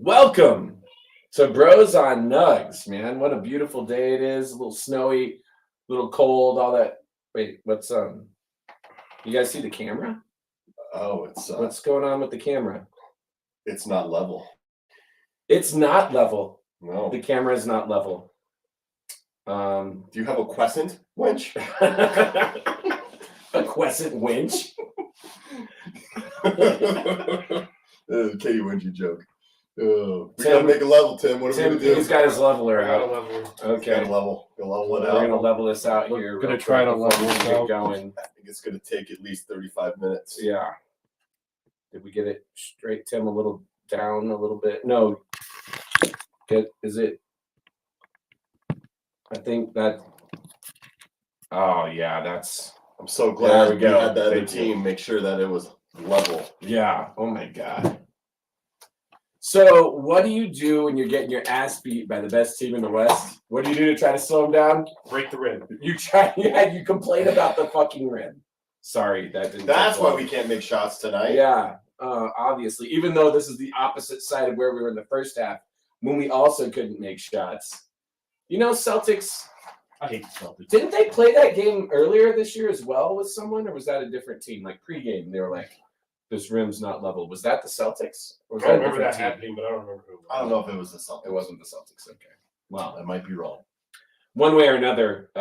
Welcome to Bros on Nuggs, man. What a beautiful day it is. A little snowy, a little cold, all that. Wait, what's you guys see the camera? Oh, it's What's going on with the camera? it's not level. It's not level. No. The camera is not level. Do you have a quiescent winch? A quiescent winch. Katie Winchy joke. We Tim- gotta make a level, Tim. What are we Tim, gonna do? he's got his leveler I got a out. level. Okay, Gotta level it we're out. gonna level this out We're here. gonna real try quick to before level we this get out. going. I think it's gonna take at least 35 minutes. Yeah. Did we get it straight, Tim? A little down, a little bit. No. Is it? I think that. Oh yeah, that's. I'm so There glad we we go. had the other Thank you. team make sure that it was level. Yeah. Oh my god. So, what do you do when you're getting your ass beat by the best team in the West? What do you do to try to slow them down? Break the rim. You try. Yeah, you complain about the fucking rim. Sorry, that didn't. That's take why long. we can't make shots tonight. Yeah, obviously. Even though this is the opposite side of where we were in the first half, when we also couldn't make shots. You know, Celtics, I hate the Celtics. didn't they play that game earlier this year as well with someone, or was that a different team? Like pregame, they were like, "This rim's not level." Was that the Celtics? Or was I don't a remember different that team? happening, but I don't remember who. I don't know if it was the Celtics. It wasn't the Celtics. Okay. Well, I might be wrong. One way or another,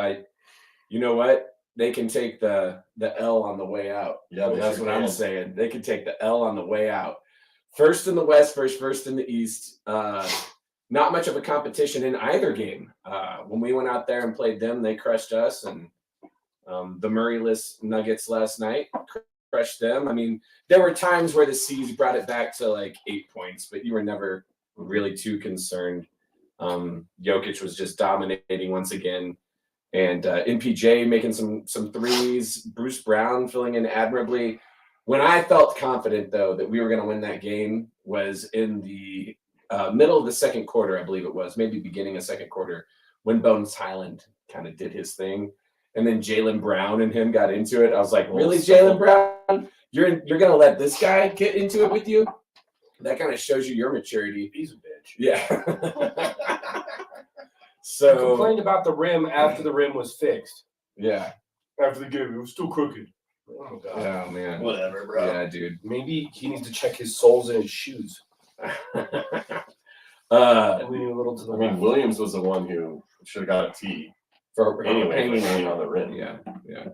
you know what? They can take the L on the way out. Yeah, they That's sure what I'm can. saying. They can take the L on the way out. First in the West, first in the East. Not much of a competition in either game. When we went out there and played them, they crushed us, and the Murrayless Nuggets last night crushed them. I mean, there were times where the C's brought it back to like 8 points, but you were never really too concerned. Jokic was just dominating once again. And MPJ making some threes, Bruce Brown filling in admirably. When I felt confident, though, that we were going to win that game was in the middle of the second quarter, I believe it was, maybe beginning of second quarter, when Bones Highland kind of did his thing. And then Jaylen Brown and him got into it. I was like, really, Jaylen Brown? You're going to let this guy get into it with you? That kind of shows you your maturity. He's a bitch. Yeah. You So, complained about the rim after the rim was fixed. yeah. After the game, it was still crooked. Oh god. Oh, man. Whatever, bro. Yeah, dude. Maybe he needs to check his soles in his shoes. uh, Leaning a little to the I mean, left. Williams was the one who should have got a tee. for Anyway, hanging on the rim. Yeah, yeah.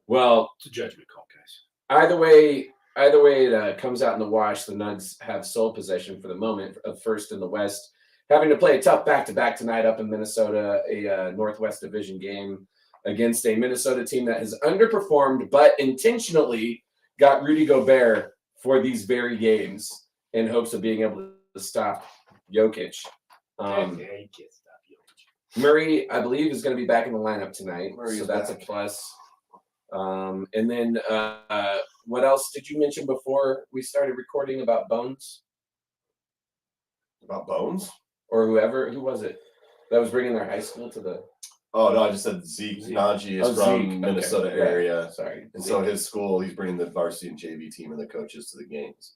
Well, It's a judgment call, guys. either way it comes out in the wash. The Nugs have sole possession for the moment of first in the West, having to play a tough back-to-back tonight up in Minnesota, a Northwest Division game against a Minnesota team that has underperformed, but intentionally got Rudy Gobert for these very games in hopes of being able to stop Jokic. Yeah, he can't stop you. Murray, I believe, is going to be back in the lineup tonight, Murray so is that's back. a plus. And then what else did you mention before we started recording about Bones About Bones? or whoever? Who was it that was bringing their high school to the? Oh, no, I just said Zeke. Najee is Oh, from Zeke. Okay. Minnesota Yeah. area. Sorry. And so his school, he's bringing the varsity and JV team and the coaches to the games.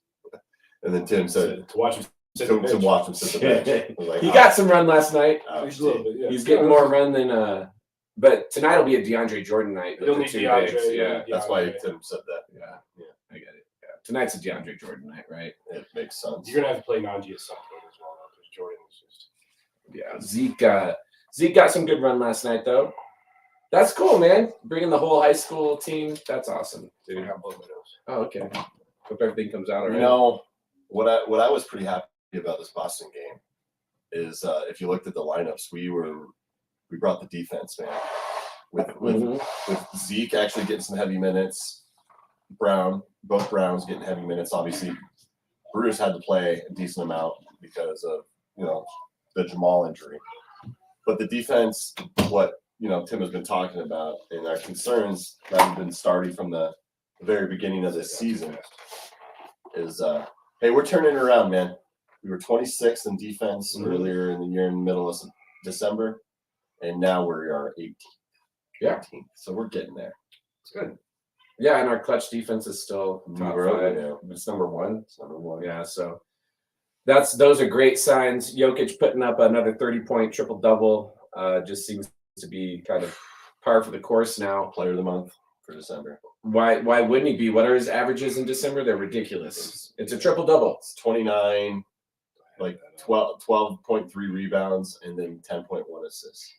And then Tim said, To watch him sit to on the bench. watch him sit the bench. I was like, He got some run last night. He's a little bit, yeah. He's getting more run than. But tonight will be a DeAndre Jordan night. with He'll the need two DeAndre, bigs. yeah. Yeah, That's why Tim said that. yeah, Yeah. I get it. Yeah, tonight's a DeAndre Jordan night, right? It makes sense. You're gonna have to play Najee at some point as well, because Jordan is just. Yeah, Zeke got some good run last night though. That's cool, man. Bringing the whole high school team. That's awesome, I dude. have both my nose. Oh, okay. Hope everything comes out all right. You know, what I was pretty happy about this Boston game is if you looked at the lineups, we brought the defense, man. With Zeke actually getting some heavy minutes, both Browns getting heavy minutes. Obviously, Bruce had to play a decent amount because of the Jamal injury. But the defense, what Tim has been talking about, and our concerns that have been starting from the very beginning of this season is, hey, we're turning it around, man. We were 26th in defense earlier in the year in the middle of December, and now we are 18th. Yeah. 18th. So we're getting there. It's good. Yeah, and our clutch defense is still top We're over five. now. It's number one. It's number one. Yeah, so those are great signs. Jokic putting up another 30-point triple-double just seems to be kind of par for the course now. Player of the month for December. Why wouldn't he be? What are his averages in December? They're ridiculous. It's a triple-double. It's 29, like 12.3 rebounds, and then 10.1 assists.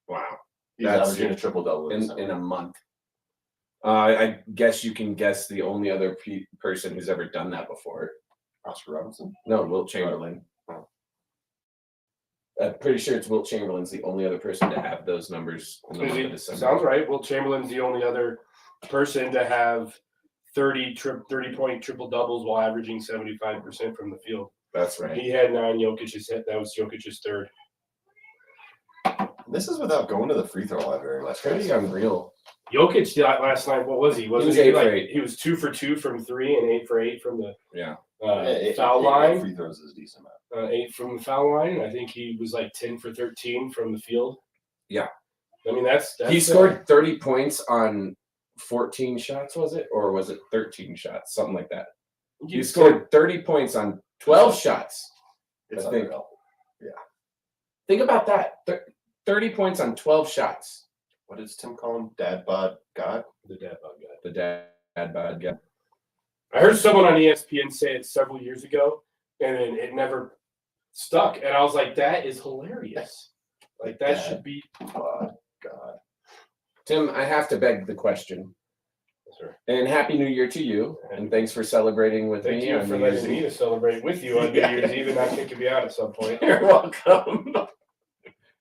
Wow. He's That's averaging a triple-double in a month. I guess you can guess the only other person who's ever done that before. Oscar Robinson? No, Wilt Chamberlain. I'm pretty sure it's Wilt Chamberlain's the only other person to have those numbers in the month of December. Sounds right. Wilt Chamberlain's the only other person to have 30-point triple doubles while averaging 75% from the field. That's right. He had 9. Jokic's hit. That was Jokic's third. This is without going to the free throw line very much. That's pretty unreal. Jokic last night, what was he? He was 8 for 8. He was 2 for 2 from 3 and 8 for 8 from the foul Yeah, line. free throws is a decent amount. 8 from the foul line. I think he was like 10 for 13 from the field. Yeah. I mean, that's He scored 30 points on 14 shots, was it? Or was it 13 shots? Something like that. He scored 30 points on 12 shots. It's I think. unreal. Think about that. 30 points on 12 shots. What does Tim call him? Dad bod God? the dad bod guy. The dad bod guy. I heard someone on ESPN say it several years ago, and then it never stuck. And I was like, that is hilarious. Like, that Dad should be. bod God. Tim, I have to beg the question. Sure. And Happy New Year to you. And thanks for celebrating with Thank me. you on for New Year's letting me Eve. to celebrate with you on New Year's Eve, and I think you'll be out at some point. You're welcome.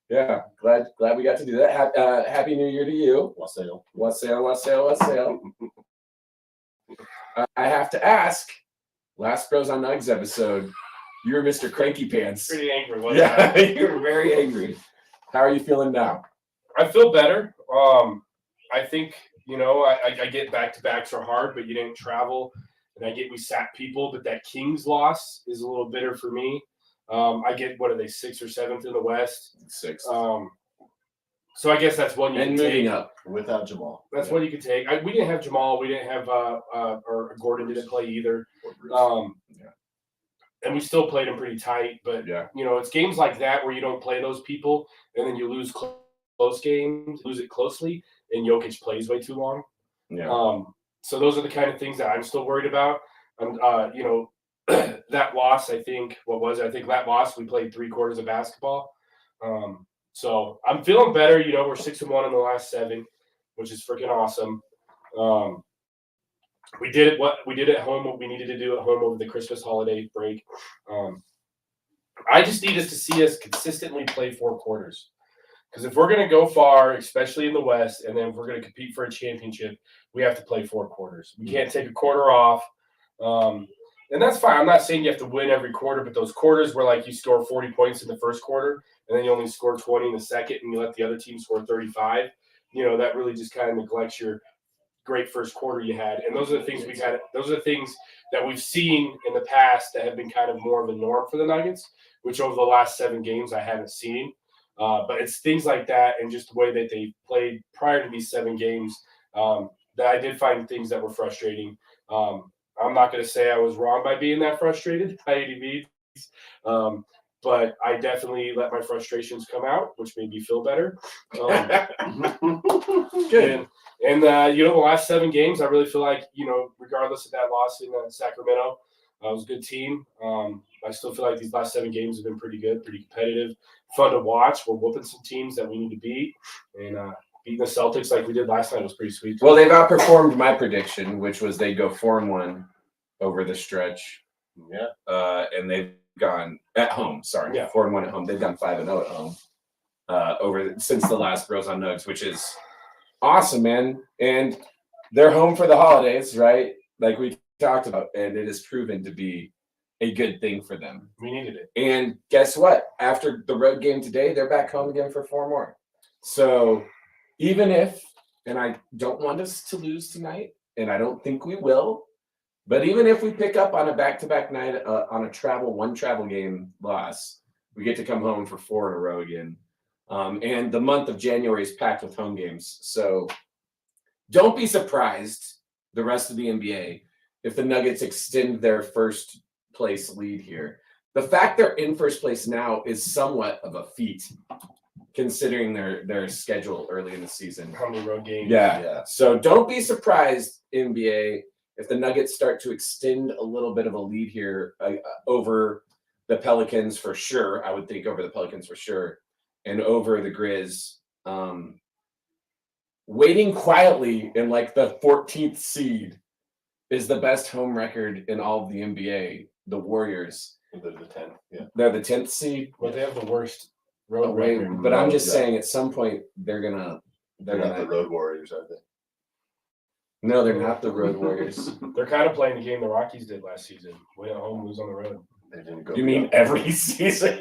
Yeah, glad we got to do that. Happy New Year to you. Wassail. Wassail. I have to ask, last Bros on Nuggs episode, you were Mr. Cranky Pants. Pretty angry, wasn't I? Yeah, you were very angry. How are you feeling now? I feel better. I think, I get back-to-backs are hard, but you didn't travel. And we sat people, but that Kings loss is a little bitter for me. I get, what are they, 6th or 7th in the West? 6th. So I guess that's one you And can moving take. Up without Jamal. That's one you could take. We didn't have Jamal. We didn't have or Gordon didn't play either. And we still played them pretty tight. But it's games like that where you don't play those people, and then you lose close games, lose it closely, and Jokic plays way too long. Yeah. So those are the kind of things that I'm still worried about. That loss, I think that loss, we played 3 quarters of basketball. So I'm feeling better. We're 6-1 in the last 7, which is freaking awesome. We did at home what we needed to do at home over the Christmas holiday break. I just need us to see us consistently play 4 quarters. Because if we're going to go far, especially in the West, and then if we're going to compete for a championship, we have to play 4 quarters. We can't take a quarter off. And that's fine. I'm not saying you have to win every quarter, but those quarters where like you score 40 points in the first quarter and then you only score 20 in the second and you let the other team score 35, that really just kind of neglects your great first quarter you had. And those are the things those are the things that we've seen in the past that have been kind of more of a norm for the Nuggets, which over the last 7 games I haven't seen. But it's things like that and just the way that they played prior to these 7 games that I did find things that were frustrating. I'm not going to say I was wrong by being that frustrated by ADV, but I definitely let my frustrations come out, which made me feel better. Good. And the last 7 games, I really feel like, regardless of that loss in Sacramento, it was a good team. I still feel like these last 7 games have been pretty good, pretty competitive, fun to watch. We're whooping some teams that we need to beat, and beating the Celtics like we did last night was pretty sweet. Well, they've outperformed my prediction, which was they'd go 4-1 over the stretch. Yeah. And they've gone at home. Sorry, 4-1 at home. They've gone 5-0 at home since the last Bros on Nuggs, which is awesome, man. And they're home for the holidays, right? Like we talked about, and it has proven to be a good thing for them. We needed it. And guess what? After the road game today, they're back home again for 4 more. So even if, and I don't want us to lose tonight, and I don't think we will, but even if we pick up on a back-to-back night on a one travel game loss, we get to come home for 4 in a row again. And the month of January is packed with home games. So don't be surprised, the rest of the NBA, if the Nuggets extend their first place lead here. The fact they're in first place now is somewhat of a feat, considering their schedule early in the season. How many road games? Yeah. So don't be surprised, NBA, if the Nuggets start to extend a little bit of a lead here over the Pelicans for sure. I would think over the Pelicans for sure, and over the Grizz. Waiting quietly in like the 14th seed is the best home record in all of the NBA. The Warriors. They're the 10th. Yeah. They're the 10th seed. Well, they have the worst road Away, record. but I'm just Yeah. saying at some point they're They're gonna not the Road Warriors, are they? No, they're not the Road Warriors. They're kind of playing the game the Rockies did last season. Win at home, lose on the road. They didn't go. You mean every season?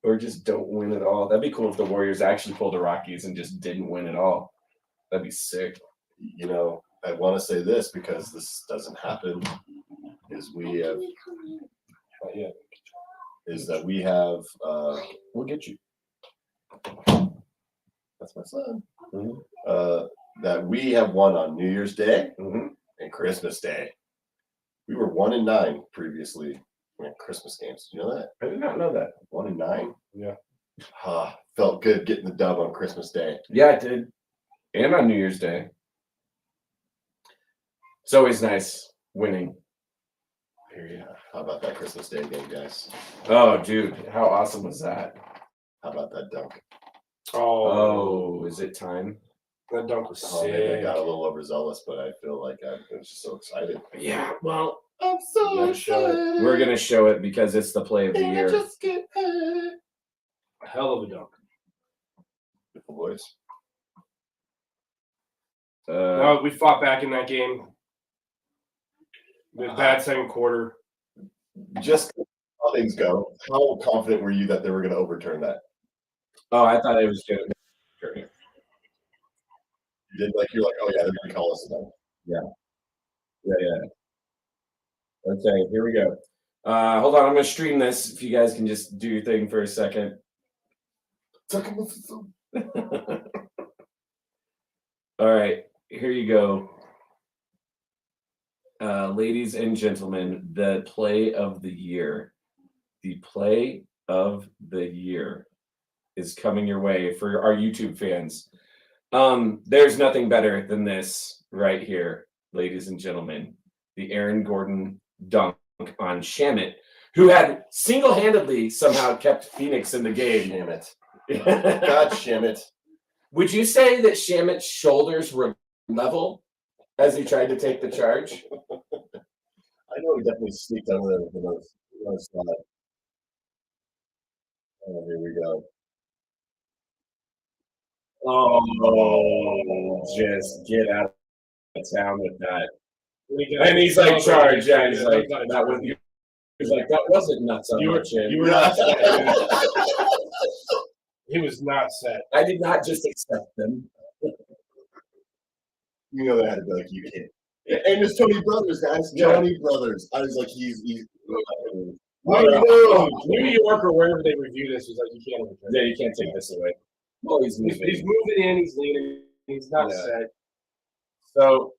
Or just don't win at all? That'd be cool if the Warriors actually pulled the Rockies and just didn't win at all. That'd be sick. You know, I want to say this because this doesn't happen. Is we have is that we have We'll get you. that's my son. Mhm. That we have won on New Year's Day Mhm. and Christmas Day. We were 1-9 previously in Christmas games. Did you know that? I did not know that. 1-9. Yeah. Felt good getting the dub on Christmas Day. Yeah, I did. And on New Year's Day. It's always nice winning. Period. How about that Christmas Day game, guys? Oh, dude, how awesome was that? How about that dunk? Oh, is it time? That dunk was Oh, maybe I sick. got a little overzealous, but I feel like I was just so excited. Yeah, well, I'm so You gotta show it. excited. we're going to show it because it's the play of the And I year. just get paid. Hell of a dunk. Beautiful voice. No, we fought back in that game. With bad second quarter. Just how things go. How confident were you that they were going to overturn that? Oh, I thought it was going to. You did like you're like, oh yeah, they're going to call us a dunk. Yeah. Okay, here we go. Hold on, I'm going to stream this. If you guys can just do your thing for a second. All right, here you go. Ladies and gentlemen, the play of the year. The play of the year is coming your way for our YouTube fans. There's nothing better than this right here, ladies and gentlemen. The Aaron Gordon dunk on Shamit, who had single-handedly somehow kept Phoenix in the game. Damn it. God damn it. Would you say that Shamit's shoulders were level as he tried to take the charge? I know he definitely sneaked under there with the most side. Oh, here we go. Oh, just get out of town with that. And he's like, charge. Yeah, he's like, that was. He's like, that wasn't nuts on your chin. You were not set. He was not set. I did not just accept them. You know they had to be like, you can't. And it's Tony Brothers, guys. Yeah. Tony Brothers. I was like, he's New York or wherever they review this is like, you can't overturn Yeah, it. you can't take this away. Well, he's He's moving in, he's leaning, he's not Yeah. set. So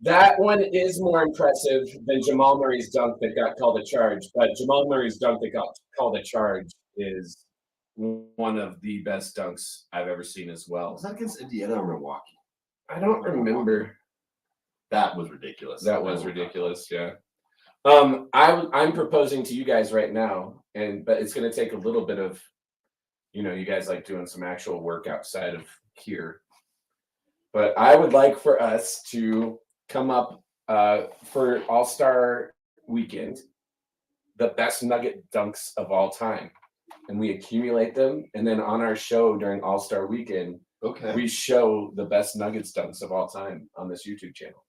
that one is more impressive than Jamal Murray's dunk that got called a charge. But Jamal Murray's dunk that got called a charge is one of the best dunks I've ever seen as well. Was that against Indiana or Milwaukee? I don't remember. That was ridiculous. That was ridiculous. Yeah. I'm proposing to you guys right now, but it's going to take a little bit of, you guys like doing some actual work outside of here. But I would like for us to come up for All-Star Weekend, the best Nugget dunks of all time, and we accumulate them, and then on our show during All-Star Weekend, Okay. we show the best Nuggets dunks of all time on this YouTube channel.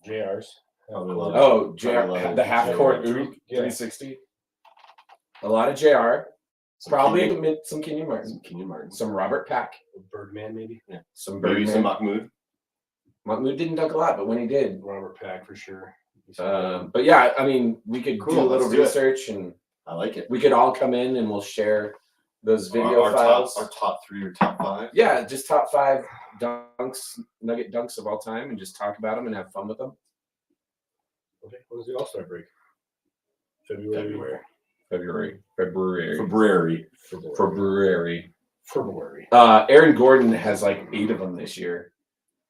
JR's. Oh, JR, Probably the half court JR. oop, Yeah. 360. A lot of JR. Probably some Kenyon Martin. Kenyon Martin. Some Robert Pack. Birdman, maybe. Some Maybe Birdman. some Mahmoud. Mahmoud didn't dunk a lot, but when he did. Robert Pack for sure. But yeah, I mean, we could Cool, do a little let's do it. research and I like it. we could all come in and we'll share those video our files. Our top 3 or top 5. Yeah, just top 5 dunks, Nugget dunks of all time, and just talk about them and have fun with them. Okay. When's the All-Star break? February. Aaron Gordon has like 8 of them this year.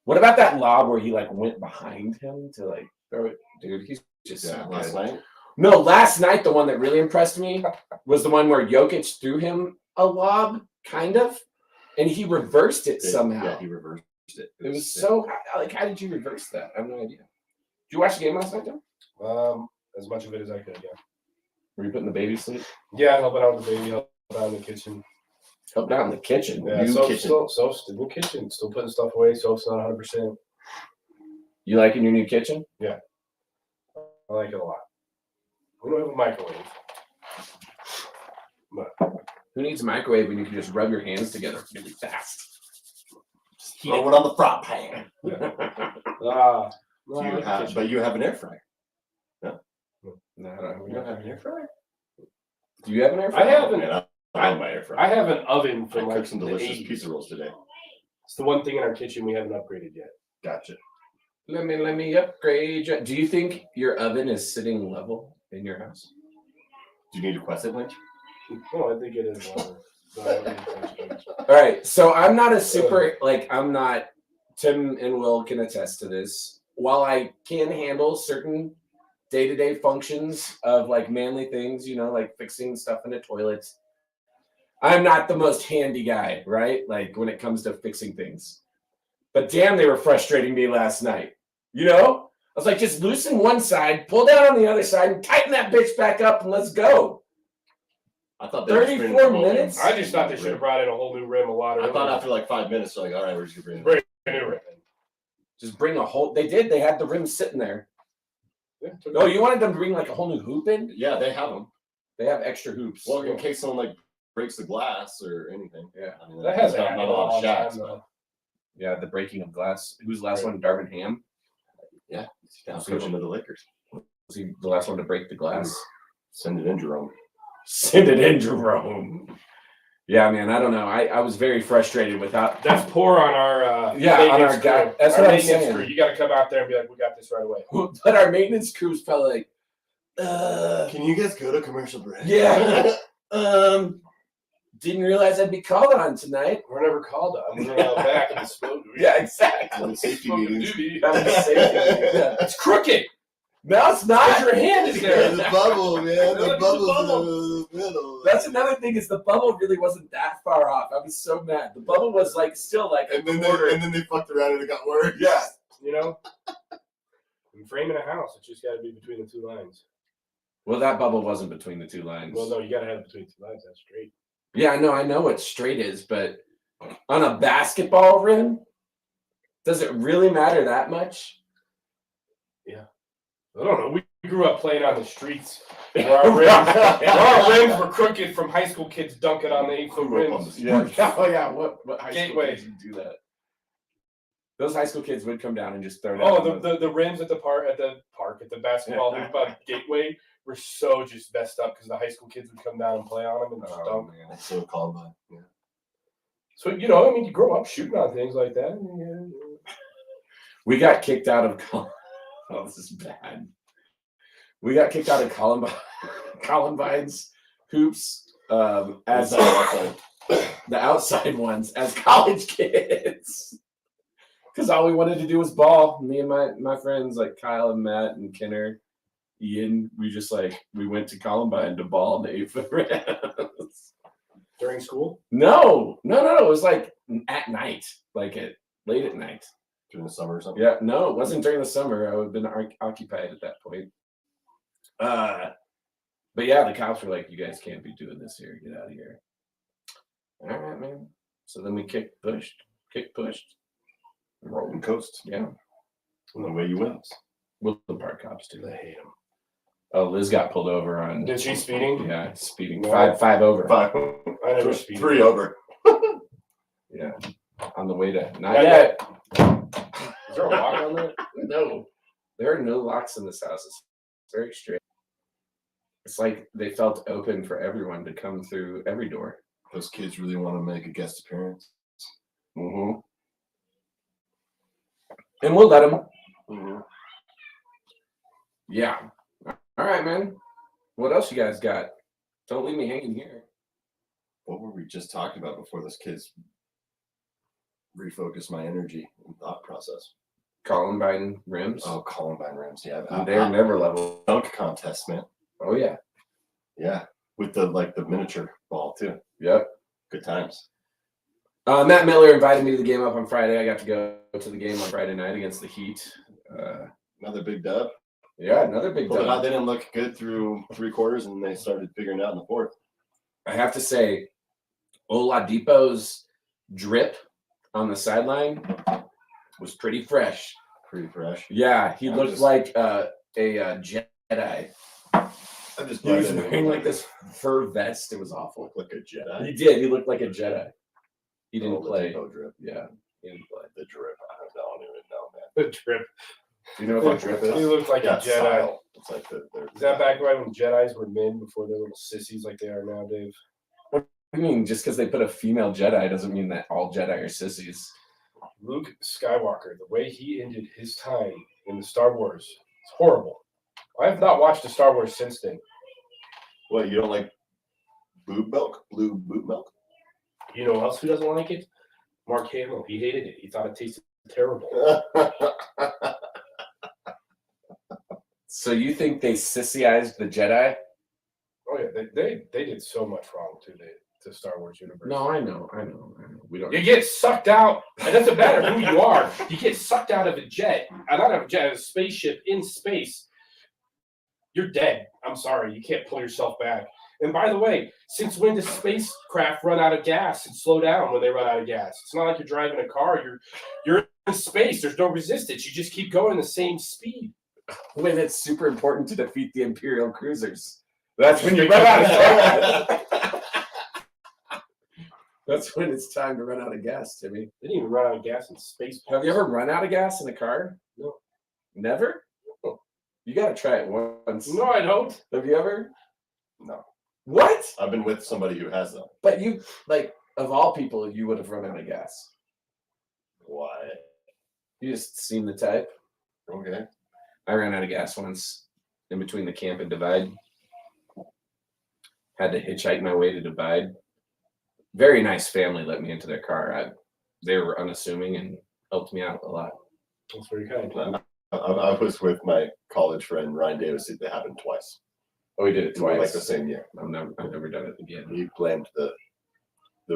What about that lob where he like went behind him to like throw it? Dude, he's just so last good. night. No, last night the one that really impressed me was the one where Jokic threw him a lob, kind of, and he reversed it somehow. Yeah, he reversed it. It was so like, how did you reverse that? I have no idea. Did you watch the game last night, though? As much of it as I could, yeah. Were you putting the baby to sleep? Yeah, helping out with the baby, helping out in the kitchen. Helping out in the kitchen. Yeah, Soph's in the kitchen, still putting stuff away. Soph's not 100%. You liking your new kitchen? Yeah, I like it a lot. We don't have a microwave. But who needs a microwave when you can just rub your hands together really fast? Just throw it on the frying pan. But you have an air fryer. No, I don't. You don't have an air fryer? Do you have an air fryer? I have my air fryer. I have an oven from I like cooked some delicious pizza rolls today. It's the one thing in our kitchen we haven't upgraded yet. Gotcha. Let me upgrade you. Do you think your oven is sitting level in your house? Do you need to quest it, Lynch? No, I think it is level. All right, so I'm not a super I'm not. Tim and Will can attest to this. While I can handle certain day-to-day functions of like manly things, like fixing stuff in the toilets, I'm not the most handy guy, right? Like when it comes to fixing things. But damn, they were frustrating me last night. I was like, just loosen one side, pull down on the other side, and tighten that bitch back up, and let's go. I thought 34 minutes. I just thought they should have brought in a whole new rim a lot earlier. I thought after like 5 minutes, they're like, all right, we're just gonna bring a new rim. Just bring a whole. They did. They had the rim sitting there. Yeah, no, you wanted them to bring like a whole new hoop in? Yeah, they have them. They have extra hoops. Well, in case someone like breaks the glass or anything. Yeah, I mean, that has not a lot of shots. Yeah, the breaking of glass. Who's the last one? Darvin Ham. Yeah, he's coaching of the Lakers. Was he the last one to break the glass? Send it in, Jerome. Send it in, Jerome. Yeah, man, I don't know. I was very frustrated without. That's poor on our on our guy. That's what I'm saying. Crew. You got to come out there and be like, we got this right away. But our maintenance crew's probably like, can you guys go to commercial break? Yeah. Didn't realize I'd be called on tonight. We're never called on. We're out back in the smoke. Yeah, exactly. Safety meetings. It's crooked. No, it's not. Your hand is there. The bubble, man. The bubble's in the middle. That's another thing is the bubble really wasn't that far off. I was so mad. The bubble was like still like a quarter. And then they fucked around and it got worse. Yeah. In framing a house, it's just got to be between the two lines. Well, that bubble wasn't between the two lines. Well, no, you got to have it between two lines. That's straight. Yeah, I know what straight is, but on a basketball rim, does it really matter that much? Yeah. I don't know. We grew up playing on the streets where our rims were crooked from high school kids dunking on the 8-foot rims. Yeah. Oh, yeah. What high Gateway. school kids would do that? Those high school kids would come down and just throw it out. The rims at the basketball hoop on Gateway were so just messed up because the high school kids would come down and play on them and just dunk. Man, that's so Columbine. Yeah. So you grow up shooting on things like that. We got kicked out of. Oh, this is bad. We got kicked out of Columbine's hoops as the outside ones as college kids. Because all we wanted to do was ball. Me and my friends like Kyle and Matt and Kenner, Ian, we went to Columbine to ball in the 8-foot rims. During school? No. It was like at night, late at night. During the summer or something? Yeah, no, it wasn't during the summer. I would have been occupied at that point. But yeah, the cops were like, you guys can't be doing this here. Get out of here. All right, man. So then we kicked, pushed. Rolling coast. Yeah. And the way you win. Wilson Park cops too. They hate them. Oh, Liz got pulled over on. Did she speeding? Yeah, speeding. No. Five over. I never speeded. 3 over. Yeah. On the way to. Not yet. Is there a lock on that? No. There are no locks in this house. It's very straight. It's like they felt open for everyone to come through every door. Those kids really want to make a guest appearance. Mm-hmm. And we'll let them. Mm-hmm. Yeah. All right, man. What else you guys got? Don't leave me hanging here. What were we just talking about before those kids refocus my energy and thought process? Columbine rims. Oh, Columbine rims. Yeah. They're never level. Dunk contest, man. Oh yeah. Yeah. With the miniature ball too. Yep. Good times. Matt Miller invited me to the game up on Friday. I got to go to the game on Friday night against the Heat. Another big dub. Yeah, another big Pulled it out. dub. They didn't look good through 3 quarters, and they started figuring it out in the 4th. I have to say, Oladipo's drip on the sideline was pretty fresh. Pretty fresh. Yeah, he looked like a Jedi. I'm just He was wearing like this fur vest. It was awful. like a Jedi. He did. He looked like a Jedi. He didn't play. The drip. Yeah, he didn't play. The drip. I don't even know, man. The drip. Do you know what the drip He is? looked like a Jedi. Style. It's like Is that back when Jedis were men before they're little sissies like they are now, Dave? What do you mean? Just because they put a female Jedi doesn't mean that all Jedi are sissies. Luke Skywalker, the way he ended his time in the Star Wars, is horrible. I have not watched a Star Wars since then. What, you don't like boob milk? Blue boob milk? You know else who doesn't like it? Mark Hamill. He hated it. He thought it tasted terrible. So you think they sissyized the Jedi? Oh yeah, they did so much wrong to the Star Wars universe. No, I know. We don't. You get sucked out. It doesn't matter who you are. You get sucked out of a jet, not of a jet, a spaceship in space. You're dead. I'm sorry. You can't pull yourself back. And by the way, since when does spacecraft run out of gas and slow down when they run out of gas? It's not like you're driving a car. You're in space. There's no resistance. You just keep going the same speed. When it's super important to defeat the Imperial cruisers. That's when you run out of gas. That's when it's time to run out of gas, Timmy. They didn't even run out of gas in space. Have you ever run out of gas in a car? No. Never? No. You got to try it once. No, I don't. Have you ever? No. What? I've been with somebody who has them. But you, like, of all people, you would have run out of gas. Why? You just seem the type. Okay. I ran out of gas once in between the camp and Divide. Had to hitchhike my way to Divide. Very nice family let me into their car. They were unassuming and helped me out a lot. That's very kind. I was with my college friend Ryan Davis. It happened twice. Oh, we did it twice. Like the same year. I've never done it again. He blamed the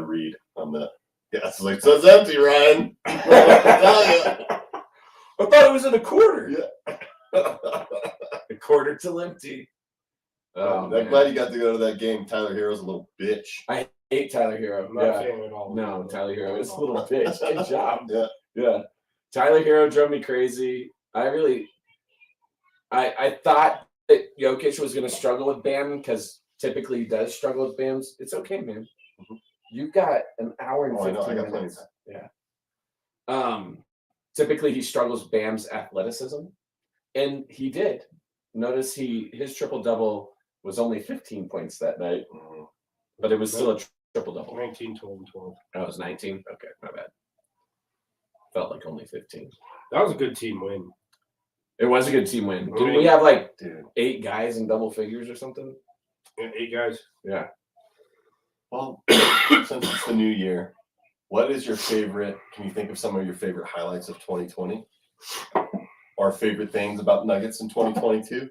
read on the gas. Like, so it's empty, Ryan. I thought it was in a quarter. Yeah. A quarter till empty. I'm glad you got to go to that game. Tyler Hero's a little bitch. I hate Tyler Hero. I'm not a fan at all. No, Tyler Hero is a little bitch. Good job. Yeah. Tyler Hero drove me crazy. I thought that Jokic was going to struggle with Bam because typically he does struggle with Bams. It's okay, man. Mm-hmm. You've got an hour and 15 I got minutes. plenty of Yeah. Typically he struggles with Bam's athleticism, and he did. Notice his triple double was only 15 points that night, but it was still a triple double. 19, 12, and 12. Oh, it was 19. Okay, my bad. Felt like only 15. That was a good team win. It was a good team win. Didn't Right. we have like Dude. 8 guys in double figures or something? 8 guys. Yeah. Well, since it's the new year, what is your favorite? Can you think of some of your favorite highlights of 2020? Or favorite things about Nuggets in 2022?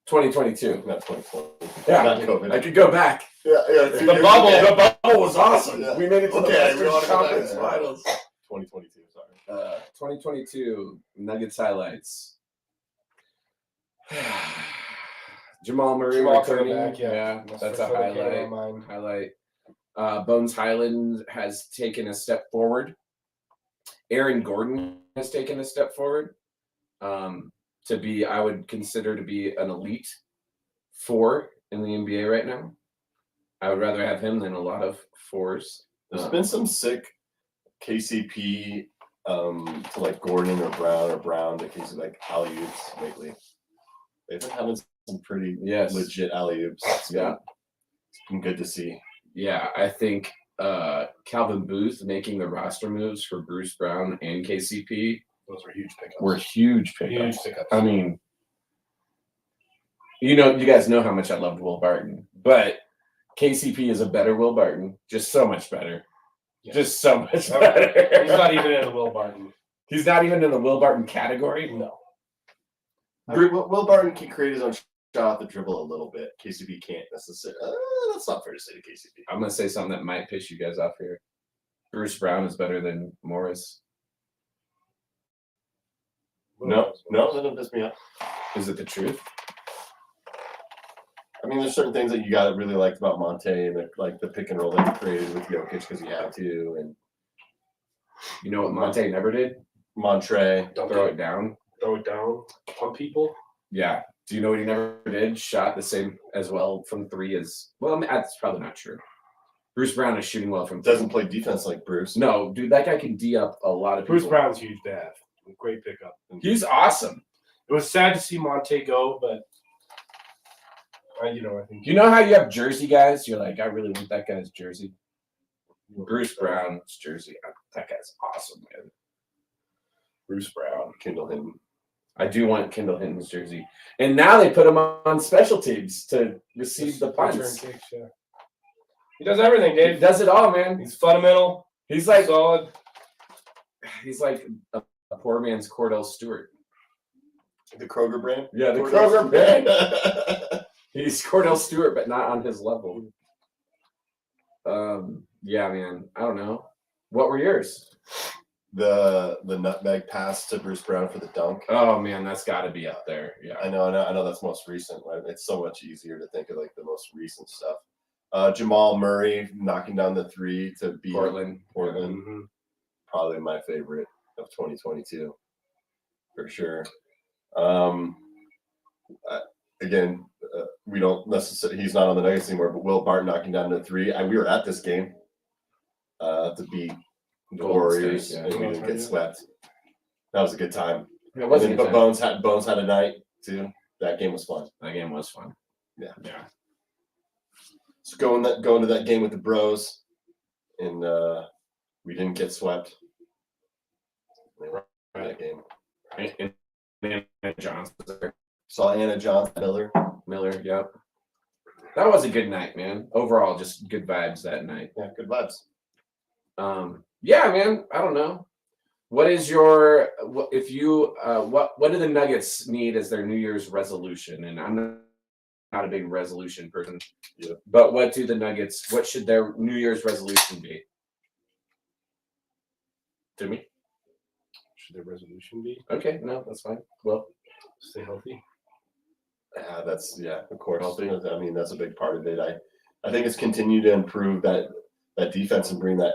2022. Not 2020. Yeah. Not COVID. I could go back. Yeah. The bubble was awesome. Yeah. We made it to the Okay, we Western wanna go back Conference there. Finals. 2022, sorry. 2022 Nuggets highlights. Jamal Murray Jamal returning. coming back, yeah. That's a for sure the camera highlight. on mine. Bones Highland has taken a step forward. Aaron Gordon has taken a step forward. To be, I would consider to be an elite 4 in the NBA right now. I would rather have him than a lot of 4s. There's been some sick KCP to like Gordon or Brown to KCP like alley-oops lately. They've been having some pretty legit alley-oops. It's been good to see. Yeah, I think Calvin Booth making the roster moves for Bruce Brown and KCP Those were huge pickups. were huge pickups. Huge pickups. I mean, You guys know how much I loved Will Barton, but KCP is a better Will Barton, just so much better. Yeah. Just so much better. He's not even in the Will Barton. He's not even in the Will Barton category. No. Will Barton can create his own shot off the dribble a little bit. KCP can't necessarily. That's not fair to say to KCP. I'm gonna say something that might piss you guys off here. Bruce Brown is better than Morris. No, that doesn't piss me off. Is it the truth? I mean, there's certain things that you got really liked about Monte, and like the pick and roll that he created with Jokic because he had to, and You know what Monte never did? Montre. Throw it down. Throw it down. Pump people. Yeah. Do you know what he never did? Shot the same as well from three as well. I mean, that's probably not true. Bruce Brown is shooting well from three. Doesn't play defense like Bruce. No, dude, that guy can D up a lot of people. Bruce Brown's huge to have. Great pickup. He's awesome. It was sad to see Monte go, but I think You know how you have jersey guys? You're like, I really want that guy's jersey. Bruce Brown's jersey. That guy's awesome, man. Bruce Brown. Kendall Hinton. I do want Kendall Hinton's jersey. And now they put him on special teams to receive the punts. Kicks, yeah. He does everything, He Dave. does it all, man. He's fundamental. He's like solid. He's like a poor man's Cordell Stewart. The Kroger brand? Yeah, the Kroger brand. He's Cordell Stewart, but not on his level. Yeah, man. I don't know. What were yours? The nutmeg pass to Bruce Brown for the dunk. Oh man, that's got to be up there. Yeah, I know that's most recent. Right? It's so much easier to think of like the most recent stuff. Jamal Murray knocking down the three to beat Portland. Mm-hmm. Probably my favorite of 2022 for sure. Again, we don't necessarily. He's not on the Nuggets anymore, but Will Barton knocking down the three. We were at this game to beat the Golden Warriors, State, yeah. and we didn't get swept. That was a good time. It was a good But time. Bones had a night too. That game was fun. That game was fun. Yeah. So going to that game with the bros, and we didn't get swept. They were in that game. And Anna Johnson was there. Saw Anna Johnson Miller. Yep. That was a good night, man. Overall, just good vibes that night. Yeah, good vibes. Yeah, man. I don't know. What is your what do the Nuggets need as their New Year's resolution? And I'm not a big resolution person. Yeah. But what should their New Year's resolution be? To me? Should their resolution be? Okay, no, that's fine. Well, Stay healthy. Of course. I mean, that's a big part of it. I think it's continue to improve that defense and bring that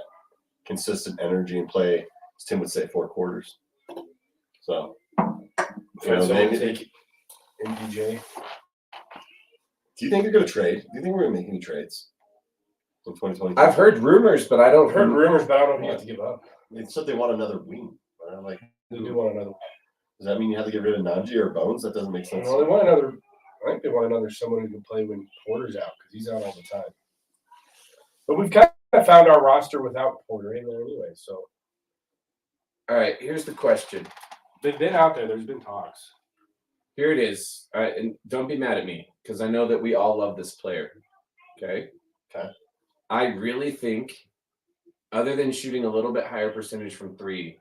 consistent energy and play, as Tim would say, 4 quarters. So, Take MPJ. do you think they're going to trade? Do you think we're going to make any trades in 2020? I've heard rumors, but I don't I've heard rumors, but I don't know if you have to give up. They said they want another wing. I'm like, They do want another. does that mean you have to get rid of Najee or Bones? That doesn't make sense. Well, they want another. I think they want another someone who can play when Porter's out because he's out all the time. But we've kind of found our roster without Porter in there anyway. So, all right, here's the question. they've been out there. There's been talks. Here it is. All right, and don't be mad at me because I know that we all love this player. Okay. I really think, other than shooting a little bit higher percentage from three,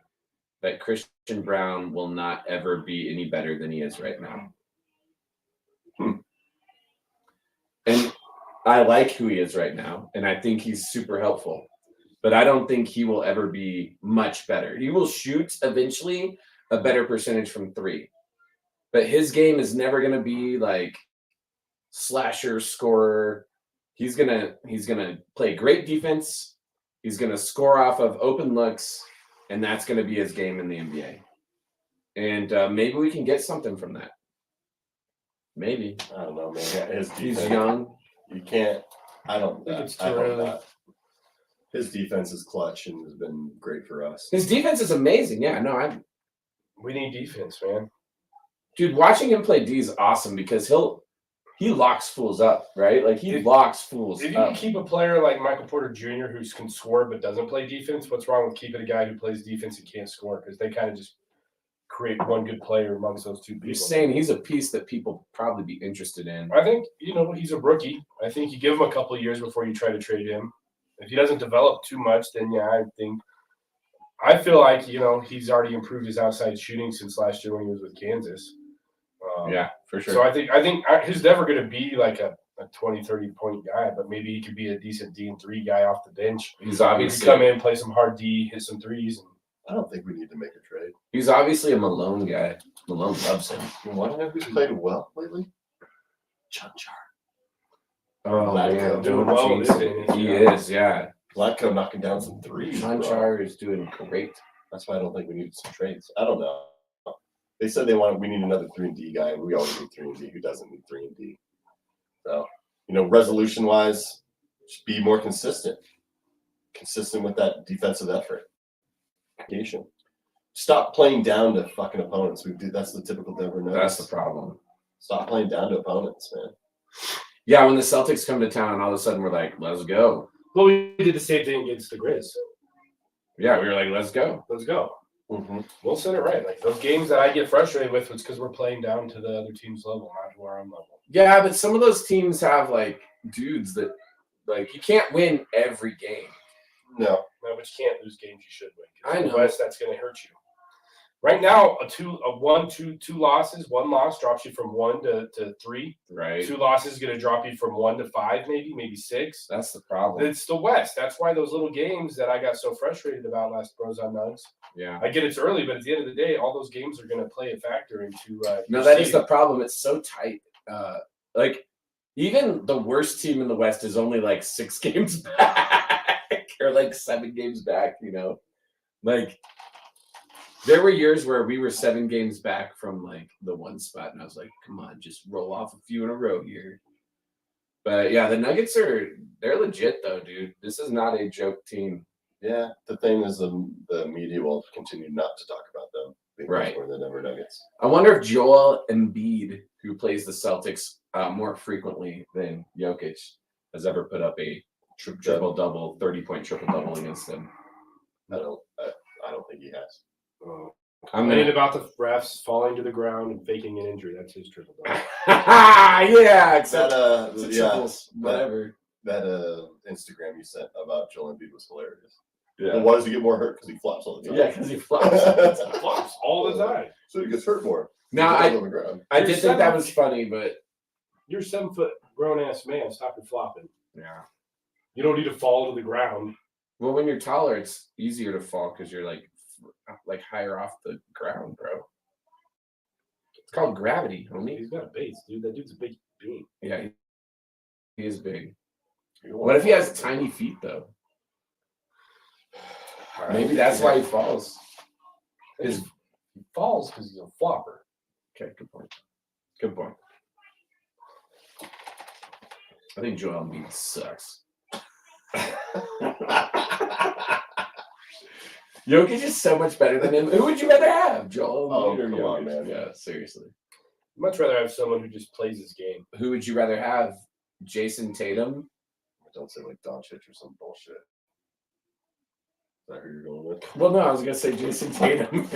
that Christian Brown will not ever be any better than he is right now. And I like who he is right now, and I think he's super helpful. But I don't think he will ever be much better. He will shoot eventually a better percentage from three. But his game is never going to be like slasher, scorer. He's gonna play great defense. He's gonna score off of open looks, and that's gonna be his game in the NBA. And maybe we can get something from that. Maybe. I don't know, man. He's young. You can't. I don't. I think it's too I hope early. not. His defense is clutch and has been great for us. His defense is amazing. Yeah, no, We need defense, man. dude, watching him play D is awesome because he locks fools up, right? Like he locks fools If you up. can keep a player like Michael Porter Jr. who can score but doesn't play defense, what's wrong with keeping a guy who plays defense and can't score? Because they kind of just create one good player amongst those two people. You're saying he's a piece that people probably be interested in. I think, he's a rookie. I think you give him a couple of years before you try to trade him. If he doesn't develop too much, then I feel like, he's already improved his outside shooting since last year when he was with Kansas. Yeah, for sure. So I think he's never going to be like a 20, 30-point guy, but maybe he could be a decent D3 guy off the bench. He's obviously come in, play some hard D, hit some threes. I don't think we need to make a trade. He's obviously a Malone guy. Malone loves him. You want to know who's played well lately? Char. Oh, man. Doing well in this day. He is, yeah. Vlatko knocking down some threes. Char is doing great. That's why I don't think we need some trades. I don't know. They said we need another 3-and-D guy, and we already need 3-and-D. Who doesn't need 3-and-D? So, resolution-wise, just be more consistent. Consistent with that defensive effort. Stop playing down to fucking opponents. That's the typical Denver Nuggets. That's the problem. Stop playing down to opponents, man. Yeah, when the Celtics come to town, all of a sudden we're like, let's go. Well, we did the same thing against the Grizz. Yeah, we were like, let's go. Let's go. Mm-hmm. We'll set it right. Like those games that I get frustrated with was because we're playing down to the other team's level, not to our own level. Yeah, but some of those teams have dudes that you can't win every game. No, but you can't lose games you should win. I know. In the West, that's going to hurt you. Right now, two losses. One loss drops you from 1 to 3. Right. 2 losses is going to drop you from 1 to 5, maybe 6. That's the problem. It's the West. That's why those little games that I got so frustrated about last Bros on Nuggs. Yeah. I get it's early, but at the end of the day, all those games are going to play a factor into. No, that is the problem. It's so tight. Even the worst team in the West is only 6 games back or 7 games back. There were years where we were 7 games back from the one spot, and I was like, "Come on, just roll off a few in a row here." But yeah, the Nuggets they're legit though, dude. This is not a joke team. Yeah, the thing is the media will continue not to talk about them being Right. more than Denver Nuggets. I wonder if Joel Embiid, who plays the Celtics more frequently than Jokic, has ever put up a triple-double, 30-point triple-double against them. I don't think he has. I'm thinking about the refs falling to the ground and faking an injury. That's his triple double. Yeah, except triples, whatever. That Instagram you sent about Joel Embiid was hilarious. Yeah. Well, why does he get more hurt? Because he flops all the time. Yeah, because he flops. He flops all the time. So he gets hurt more. Now, on the ground. I did think that was funny, but You're a 7-foot grown-ass man. Stop your flopping. yeah. You don't need to fall to the ground. Well, when you're taller, it's easier to fall because you're higher off the ground, bro. It's called gravity, homie. He's got a base, dude. That dude's a big being. Yeah, he is big. What if he has tiny feet though? Maybe that's why he falls. He falls because he's a flopper. Okay, good point. Good point. I think Joel Embiid sucks. Jokic is so much better than him. Who would you rather have, Joel Embiid or come Jokic? on, man. Yeah, seriously. I'd much rather have someone who just plays his game. Who would you rather have, Jason Tatum? Don't say Doncic or some bullshit. Is that who you're going with? Well, no, I was gonna say Jason Tatum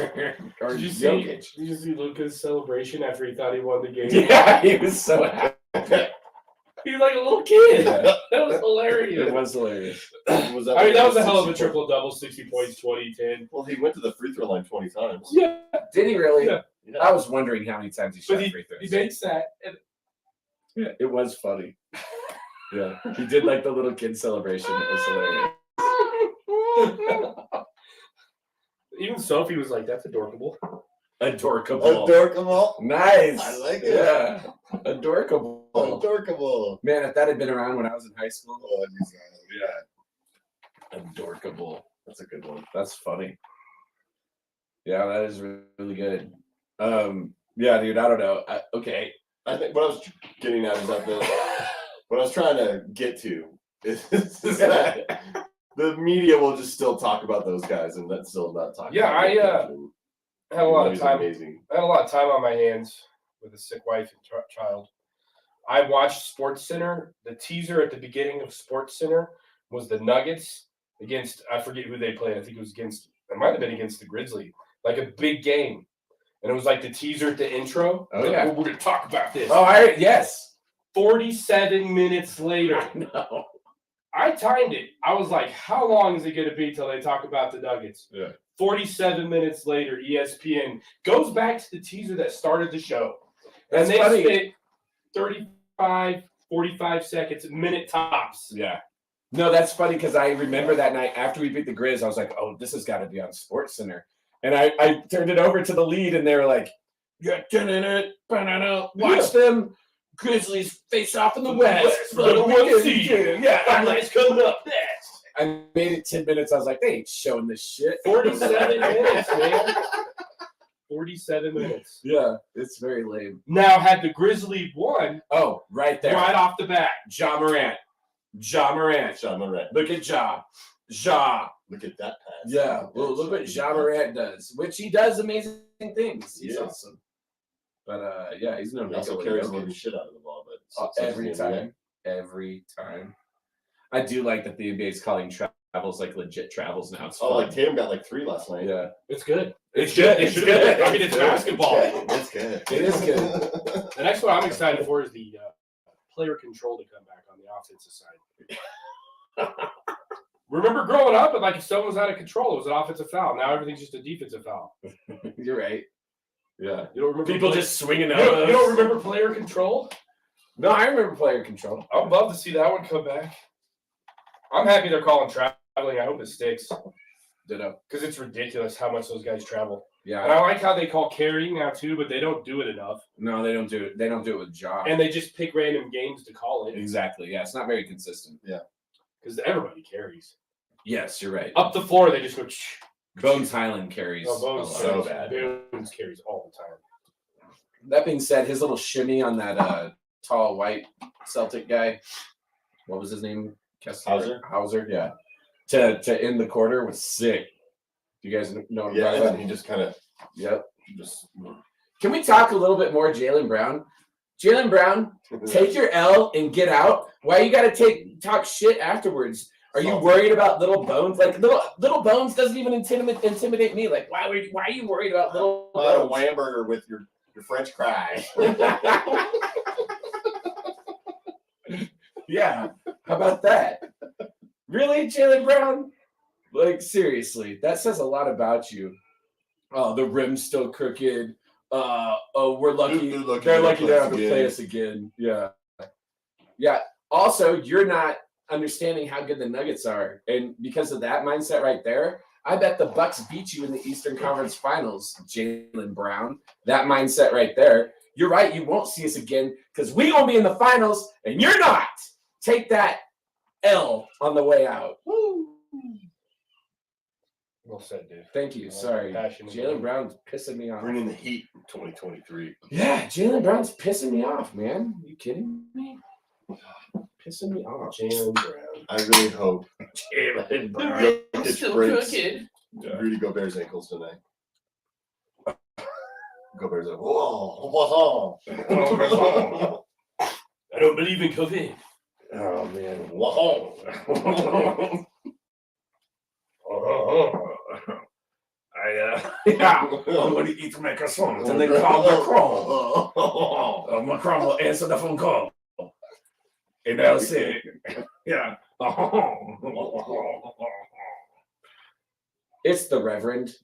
or Did you Jokic. see Luka's celebration after he thought he won the game? Yeah, he was so happy. He was like a little kid. Yeah. That was hilarious. It was hilarious. That was a hell of a triple-double, 60 points, 20, 10. Well, he went to the free throw line 20 times. Yeah. Did he really? Yeah. I was wondering how many times he shot free throws. He makes that. And Yeah, it was funny. Yeah, he did the little kid celebration. It was hilarious. even Sophie was like, that's adorable. Adorkable. Adorkable. Nice. I like it. Yeah. Adorkable. Adorkable. Man, if that had been around when I was in high school. Oh, Yeah. Adorkable. that's a good one. That's funny. Yeah, that is really good. Yeah, dude, I don't know. Okay. I think what I was getting at is that what I was trying to get to is that the media will just still talk about those guys and that's still not talking. Yeah, about I had a lot of time. Amazing. I had a lot of time on my hands with a sick wife and child. I watched Sports Center. The teaser at the beginning of Sports Center was the Nuggets against, I forget who they played. I think it might have been against the Grizzlies. Like a big game. And it was like the teaser at the intro. Oh, yeah. We're going to talk about this. Oh, yes. 47 minutes later. No. I timed it. I was like, how long is it going to be till they talk about the Nuggets? Yeah. 47 minutes later, ESPN goes back to the teaser that started the show. That's and they funny. spent 35, 45 seconds, a minute tops. Yeah. No, that's funny because I remember that night after we beat the Grizz, I was like, oh, this has got to be on SportsCenter. And I turned it over to the lead, and they were like, watch them Grizzlies face off in the West. Number one seed. Yeah. Highlights coming up next. I made it 10 minutes. I was like, they ain't showing this shit. 47 minutes, man. 47 minutes. Yeah, it's very lame. Now, had the Grizzlies won, Oh, right there. right off the bat, Ja Morant. John Morant. Look at Ja. Ja. Look at that pass. Yeah. Well, look what Ja Morant does, which he does amazing things. He's awesome. But, yeah, he's no He also carries a little shit out of the ball, but every time. Every time. I do like that the NBA is calling travels like legit travels now. It's like fun. Tatum got like 3 last night. Yeah. it's good. It's good. It should have been. I mean, it's basketball. It's good. It is good. The next one I'm excited for is the player control to come back on the offensive side. Remember growing up, and like if someone was out of control, it was an offensive foul. Now everything's just a defensive foul. You're right. Yeah. You don't remember People just swinging you out. don't remember player control? No, I remember player control. I'd love to see that one come back. I'm happy they're calling traveling. I hope it sticks Ditto. because it's ridiculous how much those guys travel. Yeah. And I like how they call carrying now too, but they don't do it enough. No, they don't do it. They don't do it with Ja. And they just pick random games to call it Exactly. Yeah, it's not very consistent. because everybody carries. Yes, you're right. Up the floor, they just go. Bones Highland carries Oh, Bones a lot. so carries. bad. Bones carries all the time. That being said, his little shimmy on that tall white Celtic guy, what was his name? Hauser, yeah. To end the quarter was sick. Do you guys know what I'm Yeah, talking and about? he just kind of Yep. just Can we talk a little bit more Jaylen Brown? Jaylen Brown, take your L and get out. Why you got to talk shit afterwards? Are you worried about Little Bones? Like little Bones doesn't even intimidate me. Like why are you worried about Little a Bones? Whamburger with your French fry. Yeah, how about that? Really, Jaylen Brown? Like seriously, that says a lot about you. Oh, the rim's still crooked. We're lucky. They're lucky they don't have to play us again. Yeah. Yeah. Also, you're not understanding how good the Nuggets are. And because of that mindset right there, I bet the Bucks beat you in the Eastern Conference Finals, Jaylen Brown. That mindset right there. You're right. You won't see us again because we gonna be in the finals and you're not. Take that L on the way out. Woo. Well said, dude. Thank you. Sorry. Passionate. Jaylen Brown's pissing me off. Bringing the heat in 2023. Yeah, Jaylen Brown's pissing me off, man. You kidding me? Pissing me off. Jaylen Brown. I really hope Jaylen Brown. Jokic breaks Rudy Gobert's ankles tonight. Gobert's like, whoa, whoa. I don't believe in COVID. Oh man. Whoa. Yeah, I'm going to eat my croissant and then call Macron. Macron will answer the phone call. And I'll say, yeah. It's the Reverend.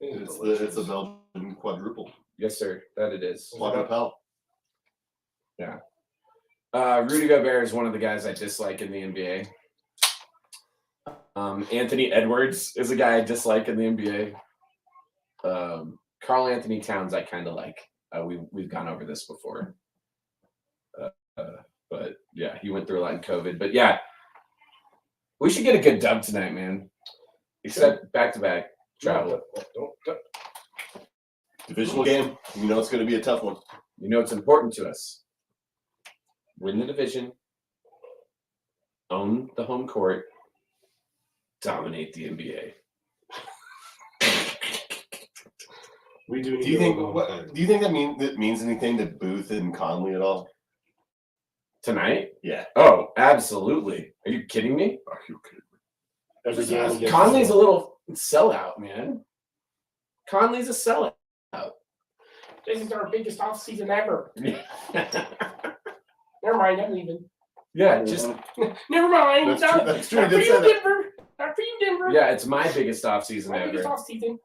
It's a Belgian quadruple. Yes, sir. That it is. Quadruple. Yeah. Rudy Gobert is one of the guys I dislike in the NBA. Anthony Edwards is a guy I dislike in the NBA. Karl Anthony Towns I kind of like. We've gone over this before. But yeah, he went through a lot in COVID. But yeah, we should get a good dub tonight, man. Except back-to-back travel. Divisional game. You know it's going to be a tough one. You know it's important to us. Win the division. Own the home court. Dominate the NBA. We do. Do you think that means anything to Booth and Conley at all? Tonight? Yeah. Oh, absolutely. Are you kidding me? Are you kidding? Every game Conley's a little sellout, man. Conley's a sellout. This is our biggest off season ever. Never mind, I'm leaving. Yeah, just Never mind. That's Not, true, that's true. not He for did you, say that. Denver. Not for you, Denver. yeah, it's my biggest off season My biggest ever. off season.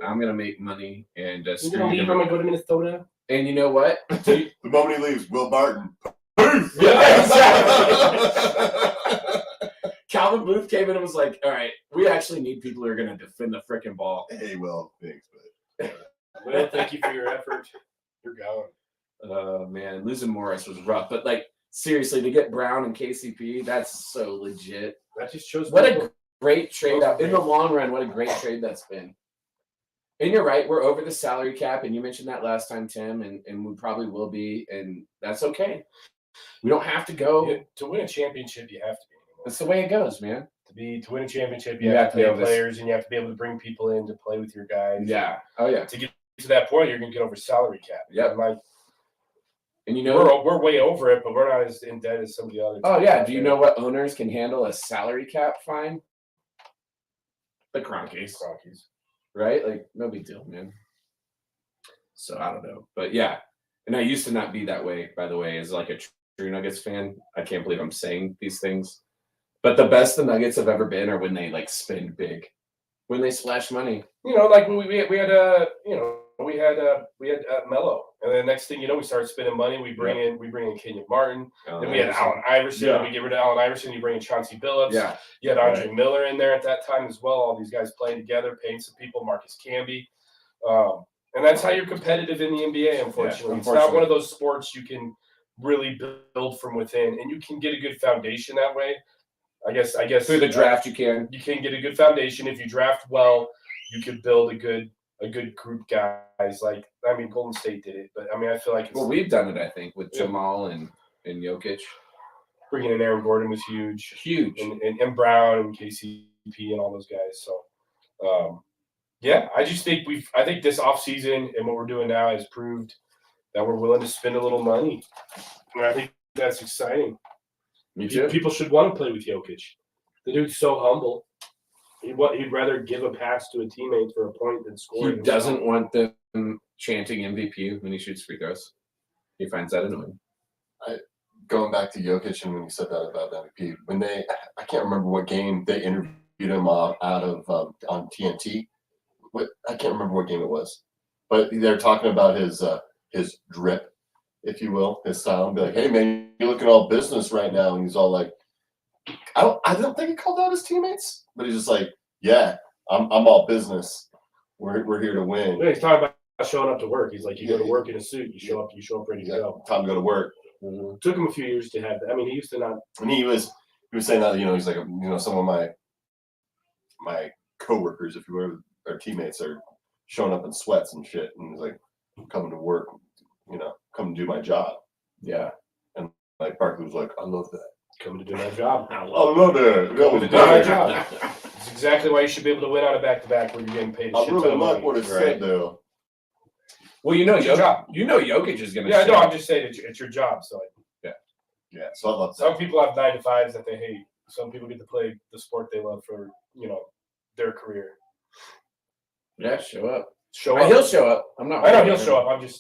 I'm gonna make money and I'm screw gonna you. leave. I'm gonna go to Minnesota. And you know what? The moment he leaves, Will Barton. Yeah, exactly. Calvin Booth came in and was like, "All right, we actually need people who are gonna defend the freaking ball." Hey, well, thanks, but Well, thank you for your effort. You're going. Oh man, losing Morris was rough, but like seriously, to get Brown and KCP, that's so legit. That just shows What people. a great trade Those are out in the long run. What a great trade that's been. And you're right, we're over the salary cap, and you mentioned that last time, Tim, and we probably will be, and that's okay. We don't have to go. Yeah, to win a championship, you have to be. That's the way it goes, man. To win a championship, You you have have to to be pay able to- players, and you have to be able to bring people in to play with your guys. Yeah. Oh yeah. To get to that point, you're gonna get over salary cap. Yep. And like And you know, we're way over it, but we're not as in debt as some of the others. oh yeah. Do you know what owners can handle a salary cap fine? The Cronkies, Rockies? right? Like no big deal, man. So I don't know, but yeah. And I used to not be that way, by the way, as like a true Nuggets fan. I can't believe I'm saying these things, but the best the Nuggets have ever been are when they like spend big, when they splash money. You know, like when we had Melo, and then next thing you know, we started spending money. We bring in Kenyon Martin. Then we had Allen Iverson. Yeah. We get rid of Allen Iverson. You bring in Chauncey Billups. Yeah. You had Andre Miller in there at that time as well. All these guys playing together, paying some people. Marcus Camby. And that's how you're competitive in the NBA, unfortunately. It's not one of those sports you can really build from within, and you can get a good foundation that way. I guess Through the draft, you can. You can get a good foundation if you draft well. You could build a good group guys. Like I mean, Golden State did it, but I mean, I feel like it's, Well, we've done it, I think, with Jamal and Jokic. bringing in Aaron Gordon was huge, Huge. and Brown and KCP and all those guys. So, yeah, I just think I think this offseason and what we're doing now has proved that we're willing to spend a little money, and I think that's exciting. Me too. People should want to play with Jokic. The dude's so humble. He'd rather give a pass to a teammate for a point than score. He doesn't want them chanting MVP when he shoots free throws. He finds that annoying. going back to Jokic and when you said that about MVP, when I can't remember what game they interviewed him out of on TNT. I can't remember what game it was, but they're talking about his drip, if you will, his style. And be like, hey man, you're looking all business right now, and he's all like, I don't think he called out his teammates, but he's just like, yeah, I'm all business. We're here to win. Yeah, he's talking about showing up to work. He's like, you go to work in a suit, you show up ready to go. Time to go to work. Mm-hmm. Took him a few years to have that. I mean, he used to not. And he was saying that, he's like, some of my coworkers, if you will, or teammates are showing up in sweats and shit, and he's like, coming to work, come do my job. Yeah. And like Barkley was like, I love that. Coming to do my job. I love that. That was Do my great. job. It's exactly why you should be able to win on a back-to-back where you're getting paid a I shit really ton of like money. what it said though. Well, It's your job. Jokic is going to Yeah, show. no, I'm just saying it's your job. So Yeah, so I love some that. people have 9 to 5s that they hate. Some people get to play the sport they love for their career. Yeah, show up. Show up. He'll show up. I'm not. I know worried he'll about show him. up.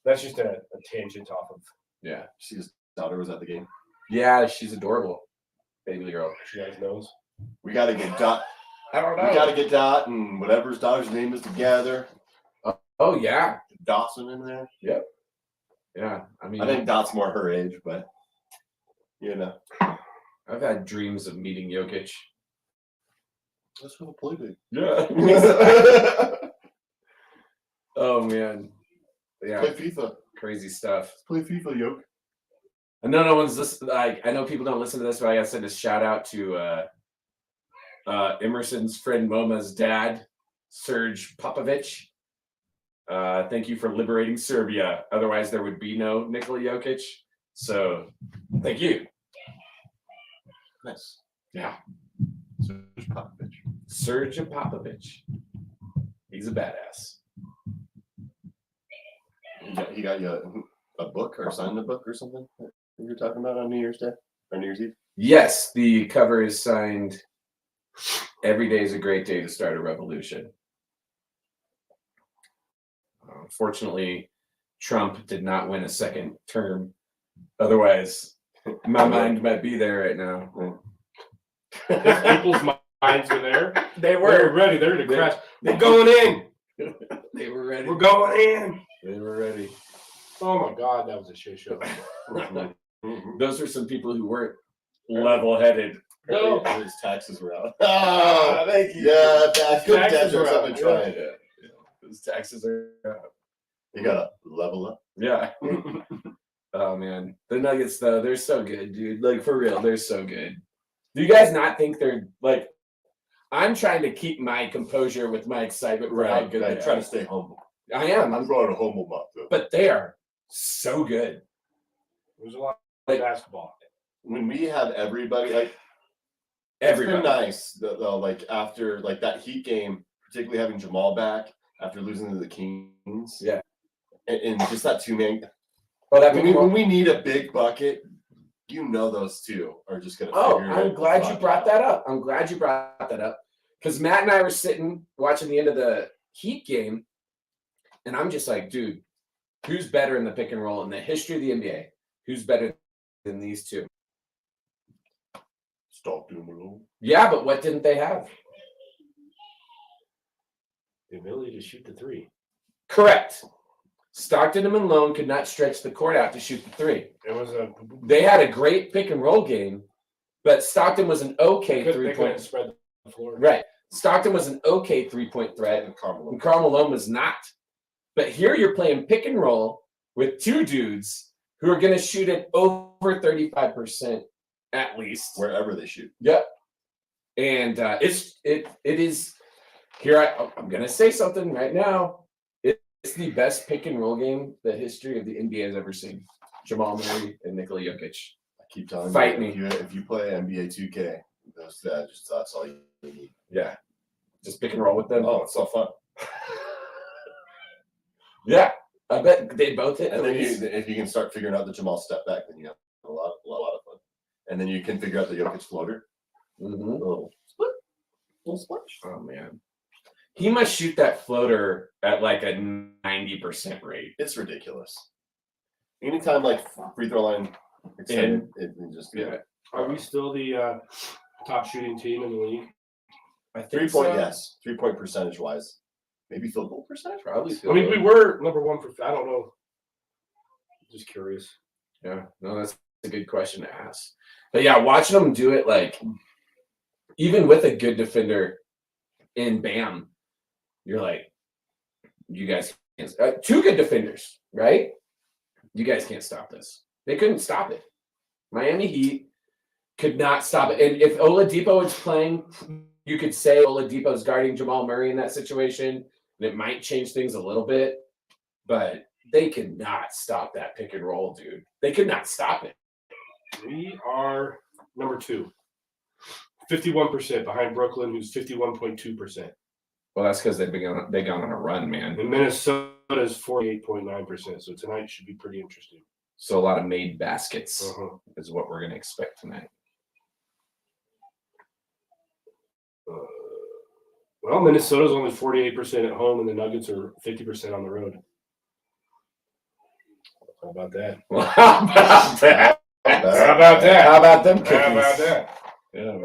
That's just a tangent off of. Yeah. See, his daughter was at the game. Yeah, she's adorable. Baby girl. She guys knows. We got to get Dot. I don't We got to get Dot and whatever his daughter's name is together. Oh yeah. Dawson in there. Yeah. I mean, I think Dot's more her age, but I've had dreams of meeting Jokic. let's go play big. Yeah. Oh man. Yeah. Play FIFA. Crazy stuff. Let's play FIFA, Yoke. I know no one's listening. I know people don't listen to this, but I gotta send a shout out to Emerson's friend Moma's dad, Serge Popovich. Thank you for liberating Serbia. Otherwise, there would be no Nikola Jokic. So, thank you. Nice. Yeah, Serge Popovich. Serge Popovich. He's a badass. He got you a book or signed a book or something that you were talking about on New Year's Day or New Year's Eve? Yes, the cover is signed. Every day is a great day to start a revolution. Unfortunately, Trump did not win a second term. Otherwise, my mind might be there right now. If people's minds were there. They They were ready. They're going to crash. We're going in. They were ready. We're going in. They were ready. Oh my God, that was a shit show. Those are some people who weren't level-headed. No. His taxes were out. Oh, thank you. Yeah, that's good. Taxes Taxes were I've out. been trying. Yeah. Those taxes are out. You gotta level up. Yeah. Oh man, the Nuggets though, they're so good, dude. Like for real, they're so good. Do you guys not think they're like? I'm trying to keep my composure with my excitement for how good Right. they Trying are. to stay humble. I am. I'm going to humble up though. But they are so good. There's a lot Like- of basketball. When we have everybody, like Everybody. it's been nice though. Like after like that Heat game, particularly having Jamal back after losing to the Kings. Yeah. And just that 2-man. Oh, that When we need a big bucket, those two are just gonna. Oh, figure I'm it glad you out. brought that up. I'm glad you brought that up. Because Matt and I were sitting watching the end of the Heat game, and I'm just like, dude, who's better in the pick and roll in the history of the NBA? Who's better than these two? Stockton Malone. Yeah, but what didn't they have? The ability to shoot the three. Correct. Stockton and Malone could not stretch the court out to shoot the three. It was a. They had a great pick and roll game, but Stockton was an okay They 3-point. couldn't spread the floor. Right. Stockton was an okay 3-point threat, And Carmelo. and Karl Malone was not. But here you're playing pick and roll with two dudes who are going to shoot it over 35% at least. Wherever they shoot. Yep. And it is here. I'm going to say something right now. It's the best pick and roll game the history of the NBA has ever seen. Jamal Murray and Nikola Jokic. I keep telling Fight you, if you play NBA 2K, that's all you need. Yeah. Just pick and roll with them. Oh, it's so fun. Yeah. I bet they both hit. And then threes. if you can start figuring out the Jamal step back, then you have a lot of fun. And then you can figure out the Jokic floater. Mhm. A little split. Little splash. Oh man, he must shoot that floater at like a 90% rate. It's ridiculous. Anytime like free throw line extended, it just Yeah, Are we still the top shooting team in the league? I think 3 point, so. yes. 3-point percentage wise. Maybe field goal percentage? Probably. I mean, we were number one for. I don't know. Just curious. Yeah, no, that's a good question to ask. But yeah, watching them do it, like even with a good defender in Bam, you're like, you guys can't. Two good defenders, right? You guys can't stop this. They couldn't stop it. Miami Heat could not stop it. And if Oladipo is playing, you could say Oladipo's guarding Jamal Murray in that situation, and it might change things a little bit. But they could not stop that pick and roll, dude. They could not stop it. We are number 2. 51% behind Brooklyn, who's 51.2%. Well, that's because they've gone on a run, man. And Minnesota is 48.9%. So tonight should be pretty interesting. So a lot of made baskets Uh-huh. is what we're going to expect tonight. Well, Minnesota's only 48% at home, and the Nuggets are 50% on the road. How about that? Well, how about that? How about that? How about them cookies? How about that? Yeah, man.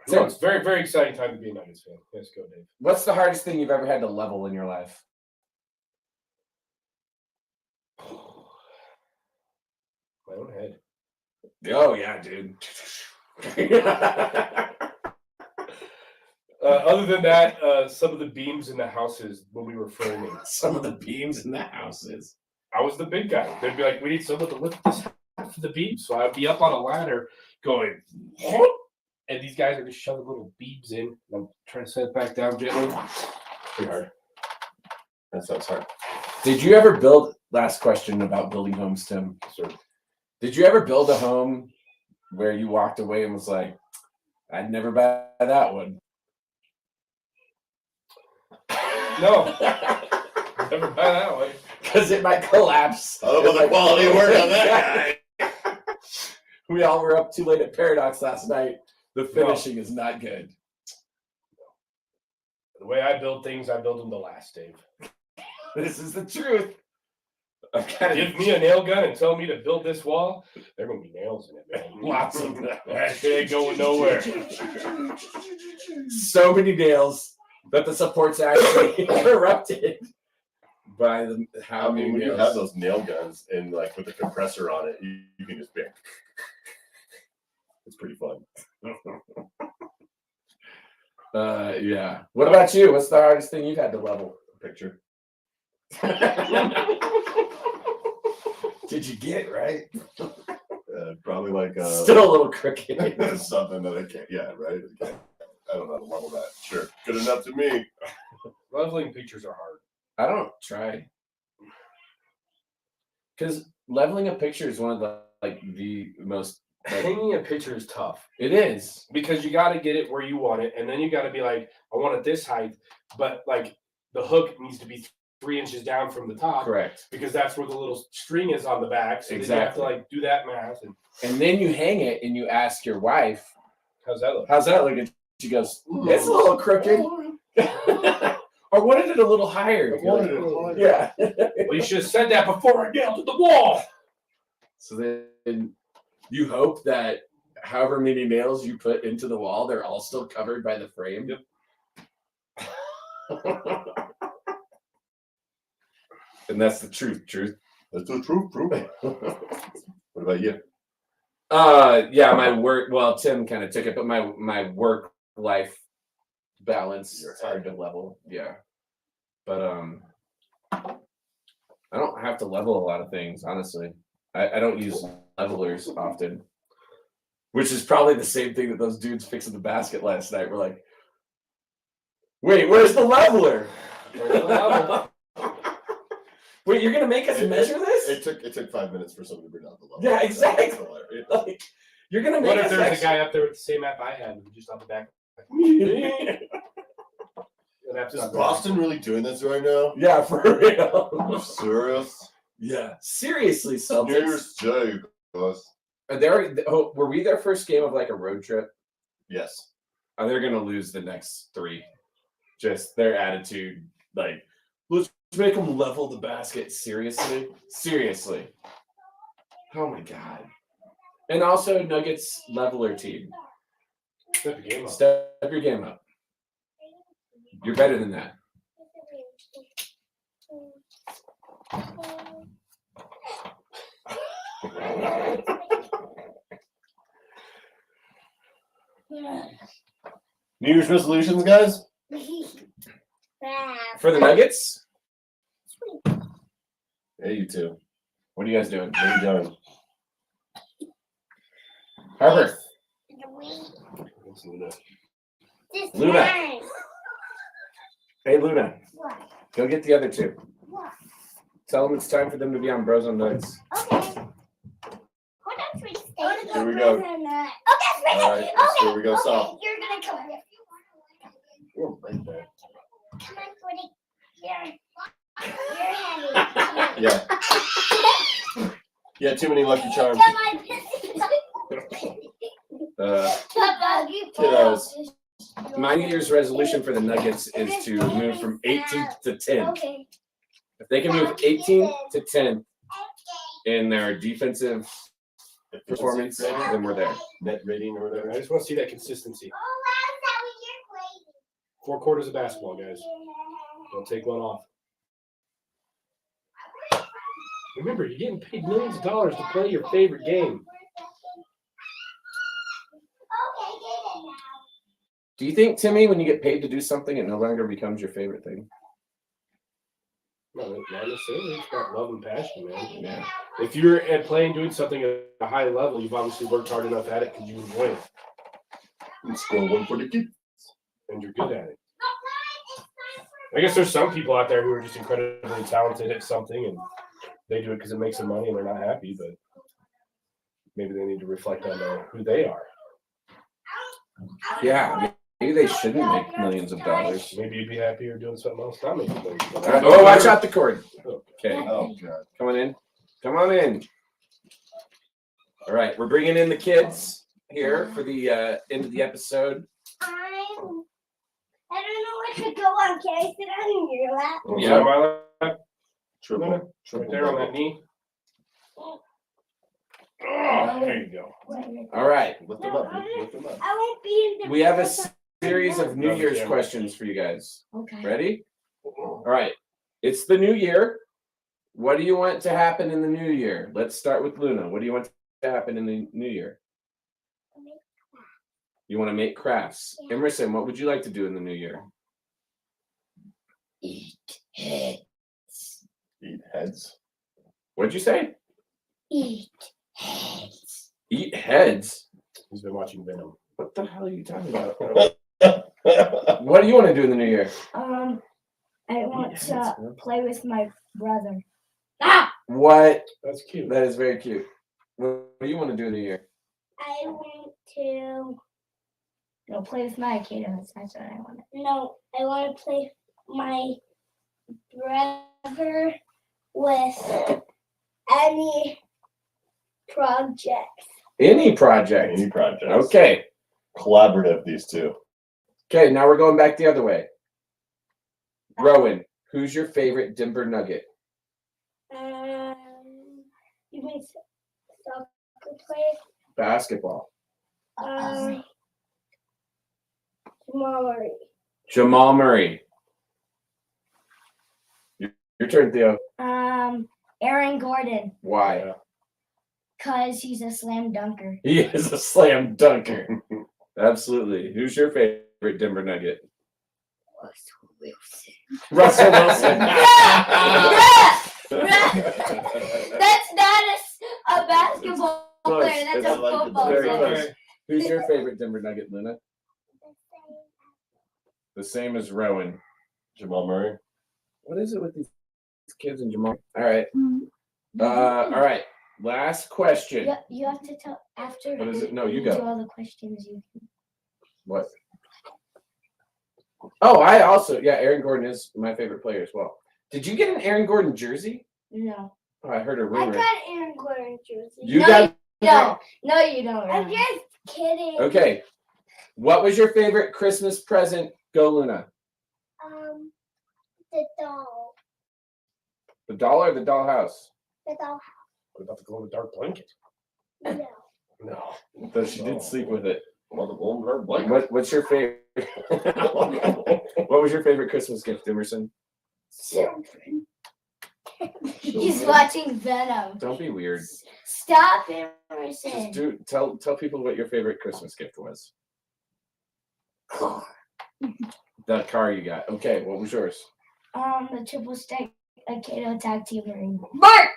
No, it's a very, very exciting time to be a Nuggets fan. Let's go, Dave. What's the hardest thing you've ever had to level in your life? My own head. Oh, yeah, dude. Other than that, some of the beams in the houses when we were framing. Some of the beams in the houses. I was the big guy. They'd be like, we need someone to lift this half of the beam. So I'd be up on a ladder going, and these guys are just shoving little beams in. And I'm trying to set it back down gently. Pretty hard. That sounds hard. Did you ever build, last question about building homes, Tim. So Did you ever build a home where you walked away and was like, I'd never buy that one? no, never buy that way. Because it might collapse. I don't know the quality of work on that guy. We all were up too late at Paradox last night. The finishing is not good. The way I build things, I build them to last, Dave. This is the truth. I've got Give me a nail gun and tell me to build this wall. There are gonna be nails in it, man. lots of them. That shit ain't going nowhere. So many nails that the support's actually corrupted by the how I many mean, when you nails. have those nail guns and like with a compressor on it, you can just bang. It's pretty fun. Yeah. What about you? What's the hardest thing you've had to level? Picture. Did you get right? Probably like Still a little crooked. something that I can't. Yeah, right. I don't know how to level that. Sure, good enough to me. Leveling pictures are hard. I don't try. Because leveling a picture is one of the most. Hanging a picture is tough It is. because you got to get it where you want it, and then you got to be like, I want it this height, but like the hook needs to be 3 inches down from the top. Correct. Because that's where the little string is on the back. So then you have to like do that math. And And then you hang it and you ask your wife, how's that look? how's that looking? She goes, it's a little crooked. Or wanted it a little higher. I wanted it higher. Yeah. Well, you should have said that before I nailed it to the wall. So then you hope that however many nails you put into the wall, they're all still covered by the frame. Yep. And that's the truth. That's the truth. What about you? Yeah, my work. Well, Tim kind of took it, but my work life balance You're is hard to level. Yeah, but I don't have to level a lot of things, honestly. I don't use levelers often, which is probably the same thing that those dudes fixing the basket last night were like. Wait, where's the leveler? Wait, you're gonna make us measure this? It took 5 minutes for someone to bring out the level. Yeah, exactly. That's hilarious. Like, you're gonna make What if us there's actually- a guy up there with the same app I had, just on the back? Is Boston really doing this right now? Yeah, for real. Are you serious? Yeah, seriously, New Celtics. Year's Day, guys. Were we their first game of like a road trip? Yes. They're gonna lose the next 3. Just their attitude, like, let's make them level the basket. Seriously. Oh my god. And also Nuggets leveler team. Step your game up. Step your game up. You're better than that. New Year's resolutions, guys? For the Nuggets, Hey, you two. what are you guys doing? What are you doing? Harper, It's Luna. Luna. Hey Luna, What? go get the other 2. What? Tell them it's time for them to be on Bros on Nugs. Okay. Hold on, sweetie. Here we go. Okay, All sweetie. right, Okay. here we go, Okay, Sal. you're gonna come here. You're right there. Come on, sweetie. You're heavy. Yeah, too many Lucky Charms. Come on. Kiddos. My New Year's resolution for the Nuggets is to move from 18th to 10th. Okay. If they can move 18th to 10th in their defensive performance, then we're there. Net rating or I whatever. just want to see that consistency. 4 quarters of basketball, guys. Don't take one off. Remember, you're getting paid millions of dollars to play your favorite game. Do you think, Timmy, when you get paid to do something, it no longer becomes your favorite thing? No, not necessarily. It's got love and passion, man. Yeah. If you're at playing, doing something at a high level, you've obviously worked hard enough at it because you enjoy it Let's score one for the kid. and you're good at it. I guess there's some people out there who are just incredibly talented at something and they do it because it makes them money and they're not happy, but maybe they need to reflect on who they are. Yeah. Maybe they shouldn't make millions of dollars. Maybe you'd be happier doing something else, not making millions of dollars. Oh, watch out the cord. Okay. Oh, God. Coming in. Come on in. All right. We're bringing in the kids here for the end of the episode. I don't know where to go on. Can I sit on your lap? Yeah, my Triple, Right triple there on that double. knee. Oh, there you go. All right. Lift them up, dude. Lift them up. I won't be in the. We have a series of New Love Year's camera. questions for you guys. Okay. Ready? All right. It's the new year. What do you want to happen in the new year? Let's start with Luna. What do you want to happen in the new year? You want to make crafts. Yeah. Emerson, what would you like to do in the new year? Eat heads. Eat heads. What'd you say? Eat heads. Eat heads? He's been watching Venom. What the hell are you talking about? What do you want to do in the new year? I want heads, to man. play with my brother. Ah! What? That's cute. That is very cute. What do you want to do in the new year? I want to play with my kiddos. That's what I want. No, I want to play my brother with any projects. Any project. Any projects. Okay. Collaborative, these two. Okay, now we're going back the other way. Rowan, who's your favorite Denver Nugget? You mean soccer player? Basketball. Murray. Jamal Murray. Your turn, Theo. Aaron Gordon, Why? cause he's a slam dunker. He is a slam dunker. Absolutely. Who's your favorite Denver Nugget? Russell Wilson. That's not a basketball Close. player. That's It's a like football very player. close. Who's your favorite Denver Nugget, Luna? The same as Rowan. Jamal Murray. What is it with these kids and Jamal? All right. All right. Last question. You have to tell after. What is it? No, you do go. all the questions. What? Oh, I also, Aaron Gordon is my favorite player as well. Did you get an Aaron Gordon jersey? No. Oh, I heard a I rumor. got Aaron Gordon jersey. You no, got. No, you don't. I'm just kidding. Okay. What was your favorite Christmas present? Go, Luna. The doll. The doll or the dollhouse? The doll. What about the glow in the dark blanket? No. No. Though she did sleep with it. What's your favorite? What was your favorite Christmas gift, Emerson? Children. He's watching Venom. Don't be weird. Stop, Just Emerson. tell people what your favorite Christmas gift was. Car. That car you got. Okay, what was yours? The triple stack Kato tag team ring. Mark.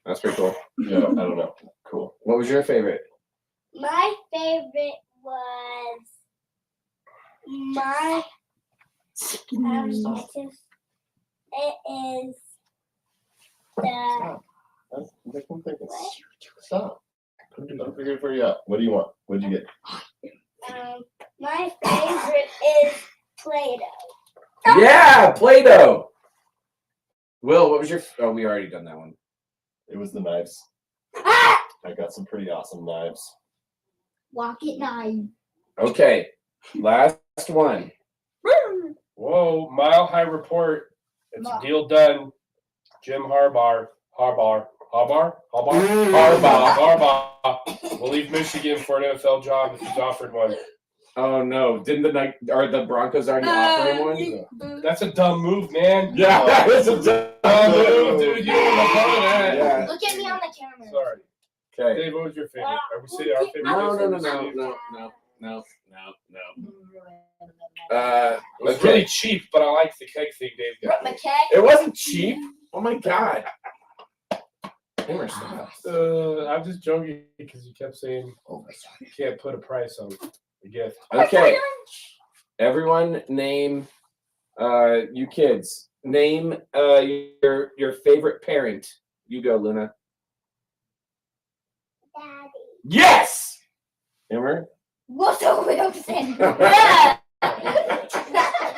That's pretty cool. Yeah, I don't know. Cool. What was your favorite? My favorite was my. It is the. Stop. Make them think it's- Stop. I'm figuring it for you out. What do you want? What'd you get? My favorite is Play-Doh. Yeah, Play-Doh. Will, what was your? Oh, we already done that one. It was the knives. Ah! I got some pretty awesome knives. Walk it 9. Okay, last one. Whoa, Mile High Report. It's a deal done. Jim Harbaugh. Will leave Michigan for an NFL job if he's offered one. Oh no! Didn't the Broncos already offer him one? That's a dumb move, man. Yeah, that is a Dumb move, dude. You don't want to part of that. Yeah. Look at me on the camera. Sorry. Okay. Dave, what was your favorite? Are we saying our favorite? No. It was Okay. really cheap, but I like the keg thing Dave got. McKay. It wasn't cheap. Oh my god. Emerson. I'm just joking because you kept saying you can't put a price on the gift. Okay. Everyone name you kids. Name your favorite parent. You go, Luna. Daddy. Yes! Emer? Russell Wilson. Yeah.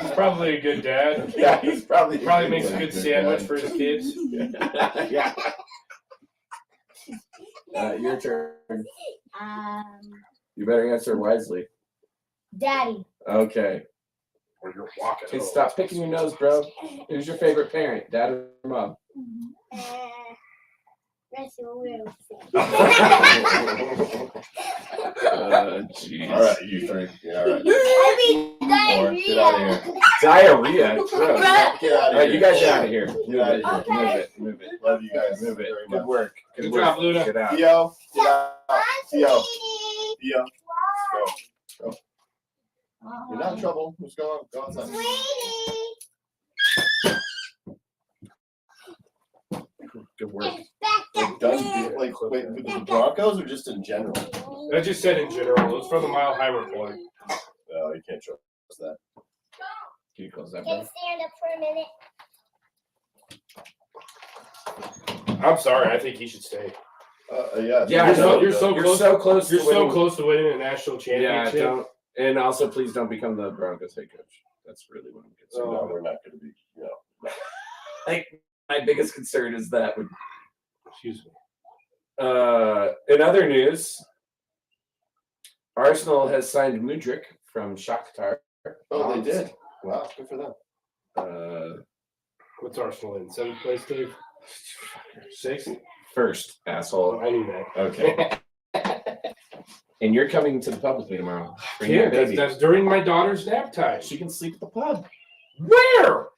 He's probably a good dad. Yeah, he's probably Makes a good sandwich for his kids. Yeah. Your turn. You better answer wisely. Daddy. Okay. Or you're walking. Hey, stop picking your nose, bro. Who's your favorite parent, dad or mom? That's what we're Jeez. All right, you three. Yeah, all right. I Get out of here. Diarrhea. Gross. Get out of All right, here. you guys are out of here. Get out of here. Move it. Move it. Love you guys. Move it. very Good much. work. Good work. job, Luna. Get out. Theo, get out. Theo, Theo, go. You're not in trouble. Just go outside. Good work. Like, wait, with the Broncos or just in general? I just said in general. It was from the Mile High Report. No, you can't trust that. Can you close that, Can bro? stand up for a minute. I'm sorry. I think he should stay. Yeah. Yeah, You're so- no, you're so You're close. so close. You're to so winning. close to winning a national Yeah, championship. don't. And also, please don't become the Broncos head coach. That's really what I'm So concerned no, about. we're not going to be. Like, my biggest concern is that. Excuse me. In other news, Arsenal has signed Mudryk from Shakhtar. Oh, they did. Wow, good for them. What's Arsenal in? 7th place, Dave? 6th? First, asshole. I knew that. Okay. And you're coming to the pub with me tomorrow. Bring Yeah, your baby. that's during my daughter's nap time. She can sleep at the pub. Where?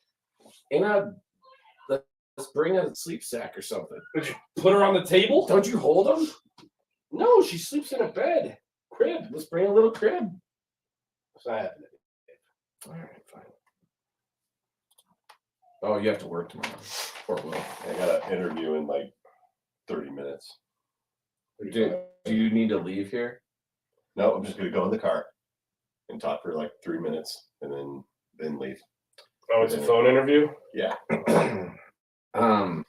Let's bring a sleep sack or something. Did you put her on the table? Don't you hold them? No, she sleeps in a bed. Crib. Let's bring a little crib. What's that happening? All right, fine. Oh, you have to work tomorrow. Poor Will. I got an interview in like 30 minutes. Do you need to leave here? No, I'm just going to go in the car and talk for like 3 minutes and then leave. Oh, it's a phone interview? Yeah. I'm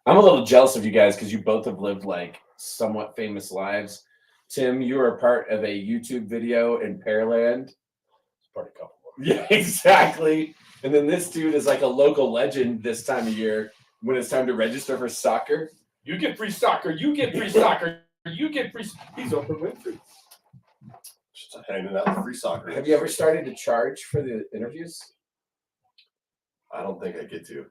a little jealous of you guys because you both have lived like somewhat famous lives. Tim, you were a part of a YouTube video in Pearland. It's part of a couple of Yeah, exactly. And then this dude is like a local legend this time of year when it's time to register for soccer. You get free soccer. You get free soccer. You get free. He's Oprah Winfrey. Just hanging out with free soccer. Have you ever started to charge for the interviews? I don't think I get to.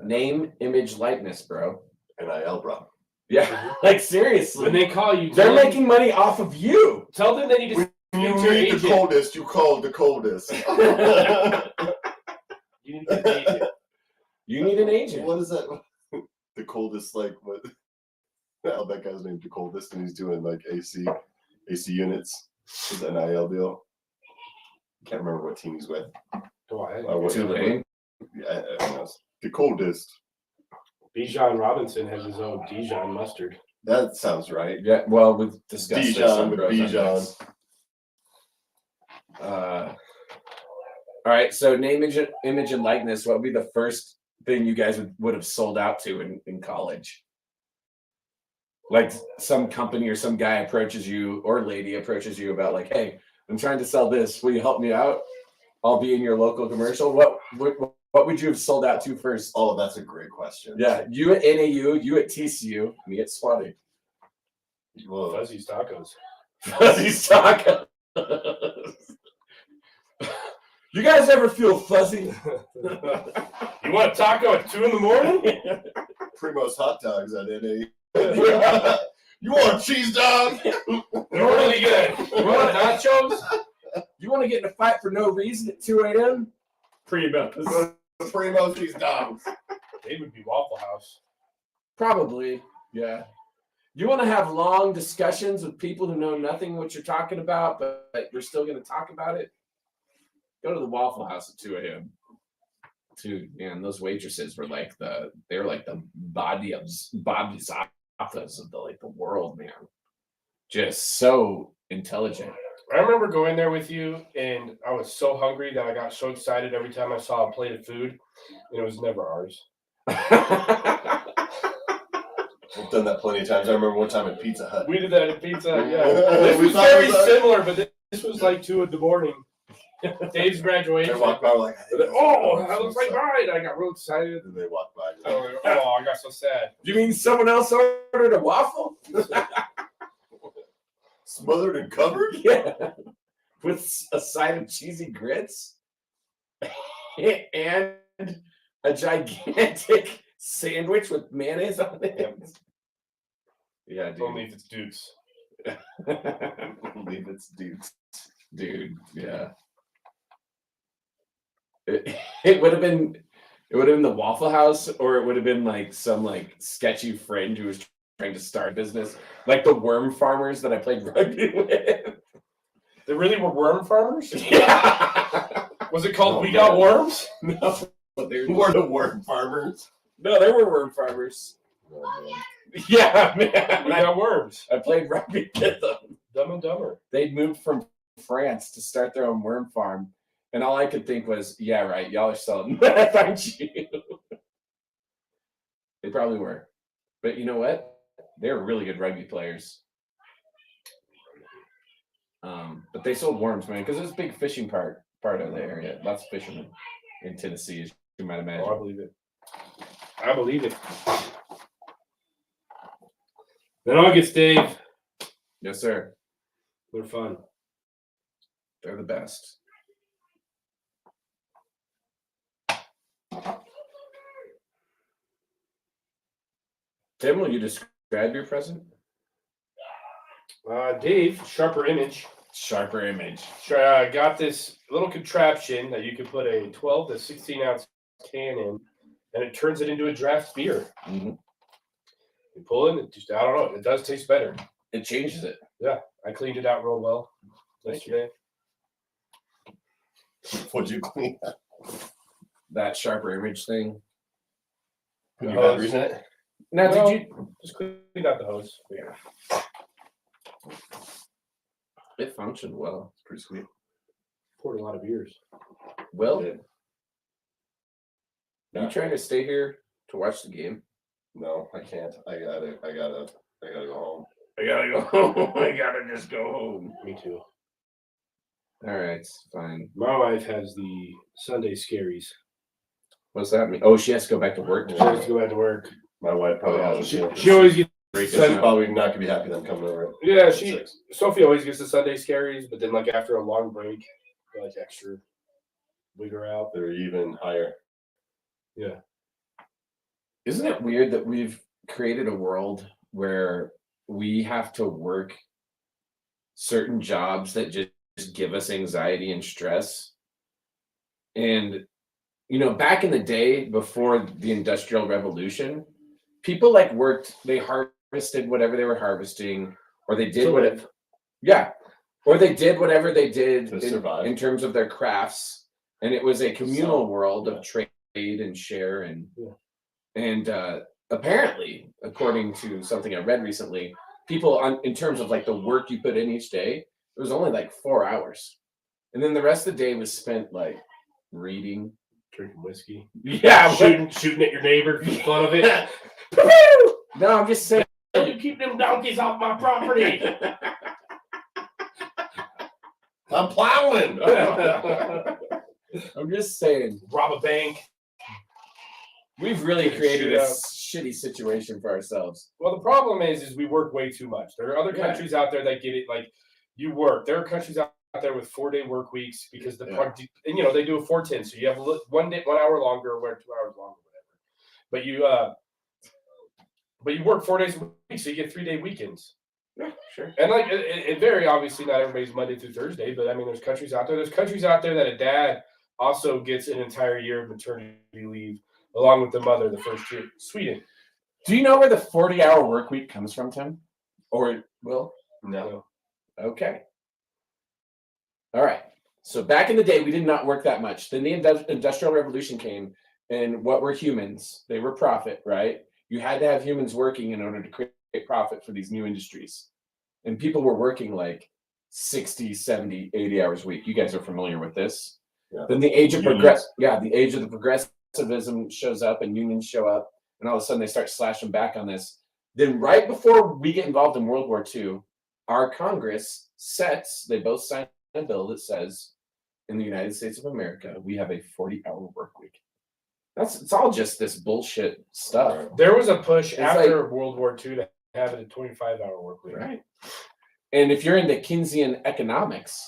Name, image, likeness, bro. NIL, bro. Yeah, like seriously. When they call you, They're tell them- making money off of you. Tell them they need to. You It's your need the agent. coldest. You called the coldest. You need to get an agent. You need an agent. What is that? The coldest, like what? Oh, that guy's named the coldest, and he's doing like AC units. His NIL deal. Can't remember what team he's with. Go ahead. Tulane. Yeah, I know. The coldest. Bijan Robinson has his own Dijon mustard. That sounds right. Yeah, well, we've discussed this Dijon on with Bros on Bijan. Nuggs. All right, so name, image, and likeness. What would be the first thing you guys would have sold out to in college? Like some company or some guy approaches you or lady approaches you about like, hey, I'm trying to sell this. Will you help me out? I'll be in your local commercial. What would you have sold out to first? Oh, that's a great question. Yeah, you at NAU, you at TCU, me at Swati. Whoa. Fuzzy's tacos. Fuzzy Taco. You guys ever feel fuzzy? You want a taco at 2 a.m? Primo's hot dogs at NA. You want a cheese dog? They're really good. You want nachos? You want to get in a fight for no reason at 2 a.m.? Primo. Primo cheese dogs. They would be Waffle House. Probably, yeah. You want to have long discussions with people who know nothing what you're talking about, but you're still going to talk about it? Go to the Waffle House at 2 a.m. Dude, man, those waitresses were like the bodhisattva's of the world, man. Just so intelligent. I remember going there with you, and I was so hungry that I got so excited every time I saw a plate of food, and it was never ours. I've done that plenty of times. I remember one time at Pizza Hut. We did that at Pizza Hut, yeah. This We was thought it very was us. similar, but this was like 2 in the morning. Dave's They graduation. walked by like, Oh, that looks like mine. I got real excited. And they walked by. Oh, I got so sad. You mean someone else ordered a waffle? Smothered and covered? Yeah. with a side of cheesy grits and a gigantic sandwich with mayonnaise on it. Yeah, dude. Only if it's Duke's. Only if it's dude. Yeah. It would have been the Waffle House, or it would have been like some like sketchy friend who was trying to start a business, like the worm farmers that I played rugby with. They really were worm farmers? Yeah. Was it called Oh, We Got man. Worms? No, they Who are the worm farmers? No, there were worm farmers. Oh, man. Yeah, We man. Got Worms. I played rugby with them. Dumb and Dumber. They'd moved from France to start their own worm farm. And all I could think was, yeah, right, y'all are selling meth, aren't you? They probably were. But you know what? They were really good rugby players. But they sold worms, man, because there's a big fishing part of the area. Lots of fishermen in Tennessee, as you might imagine. Oh, I believe it. I believe it. Then August, Dave. Yes, sir. They're fun. They're the best. Tim, will you describe your present? Dave, Sharper Image. Sharper image. Got this little contraption that you can put a 12 to 16 ounce can in, and it turns it into a draft beer. Mm-hmm. You pull it, I don't know, it does taste better. It changes it. I cleaned it out real well yesterday. What'd you clean up? That sharper image thing. Put your batteries in it? Now, No. did you? Just cleaned out the hose. Yeah. It functioned well. It's pretty sweet. Poured a lot of beers. Well, Did. are you trying to stay here to watch the game? No, I can't. I gotta go home. I gotta go home. I gotta just go home. Me too. All right, fine. My wife has the Sunday scaries. What's that mean? Oh, she has to go back to work. She has to go back to work. My wife probably has She, it. she always gets She's Sunday. probably not gonna be happy them coming over. Yeah, at she 6. Sophie always gets the Sunday scaries, but then like after a long break, like extra wig her out. They're even higher. Yeah. Isn't it weird that we've created a world where we have to work certain jobs that just give us anxiety and stress? And, you know, back in the day before the Industrial Revolution, people like worked, they harvested whatever they were harvesting, or they did To whatever. live. Yeah. Or they did whatever they did To survive. in terms of their crafts. And it was a communal So, world yeah. of trade and share. And Yeah. and apparently, according to something I read recently, people in terms of like the work you put in each day, it was only like 4 hours. And then the rest of the day was spent like reading. Drinking whiskey. Yeah. Shooting at your neighbor for the fun of it. No, I'm just saying. You keep them donkeys off my property. I'm plowing. I'm just saying. Rob a bank. We've really Get created a shit out. shitty situation for ourselves. Well, the problem is we work way too much. There are other Yeah. countries out there that get it like you work. There are countries out there with 4-day work weeks because the Yeah. and you know they do a 4-10, so you have 1 hour longer or 2 hours longer, whatever. But you work 4 days a week, so you get 3-day weekends. Yeah, sure. And like it very obviously not everybody's Monday through Thursday, but I mean there's countries out there. There's countries out there that a dad also gets an entire year of maternity leave along with the mother the first year. Sweden. Do you know where the 40-hour work week comes from, Tim? Or Will? No. Okay. All right. So back in the day, we did not work that much. Then the Industrial Revolution came, and what were humans? They were profit, right? You had to have humans working in order to create profit for these new industries. And people were working like 60, 70, 80 hours a week. You guys are familiar with this. Yeah. Then the age of Unions. the age of the progressivism shows up and unions show up, and all of a sudden they start slashing back on this. Then right before we get involved in World War II, our Congress they both signed a bill that says in the United States of America, we have a 40-hour work week. It's all just this bullshit stuff. There was a push It's after World War II to have it a 25-hour work week. Right. And if you're into Keynesian economics,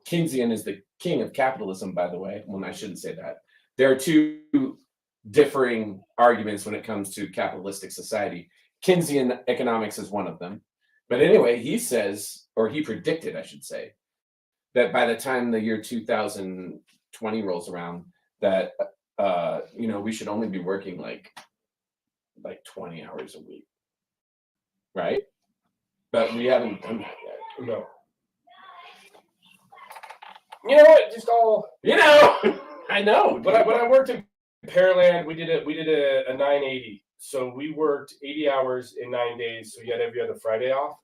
Keynesian is the king of capitalism, by the way. Well, I shouldn't say that. There are two differing arguments when it comes to capitalistic society. Keynesian economics is one of them. But anyway, he says, or he predicted, I should say, that by the time the year 2020 rolls around, that we should only be working like 20 hours a week, right? But we haven't done that yet. No. You know what? Just all I know. When I worked in Pearland, we did a 980. So we worked 80 hours in 9 days. So you had every other Friday off.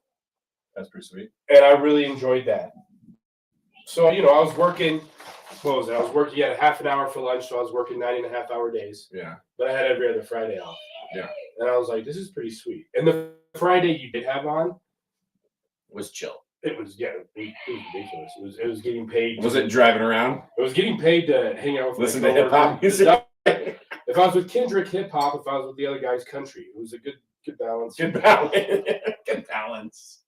That's pretty sweet. And I really enjoyed that. So, I was working, what was it? I was working, you had a half an hour for lunch, so I was working 9.5-hour days. Yeah. But I had every other Friday off. Yeah. And I was like, this is pretty sweet. And the Friday you did have on Was chill. it was ridiculous. It was getting paid. Was it driving around? It was getting paid to hang out with Listen my to hip hop music. If I was with Kendrick hip hop, if I was with the other guys country, it was a good balance. Good balance. Good balance.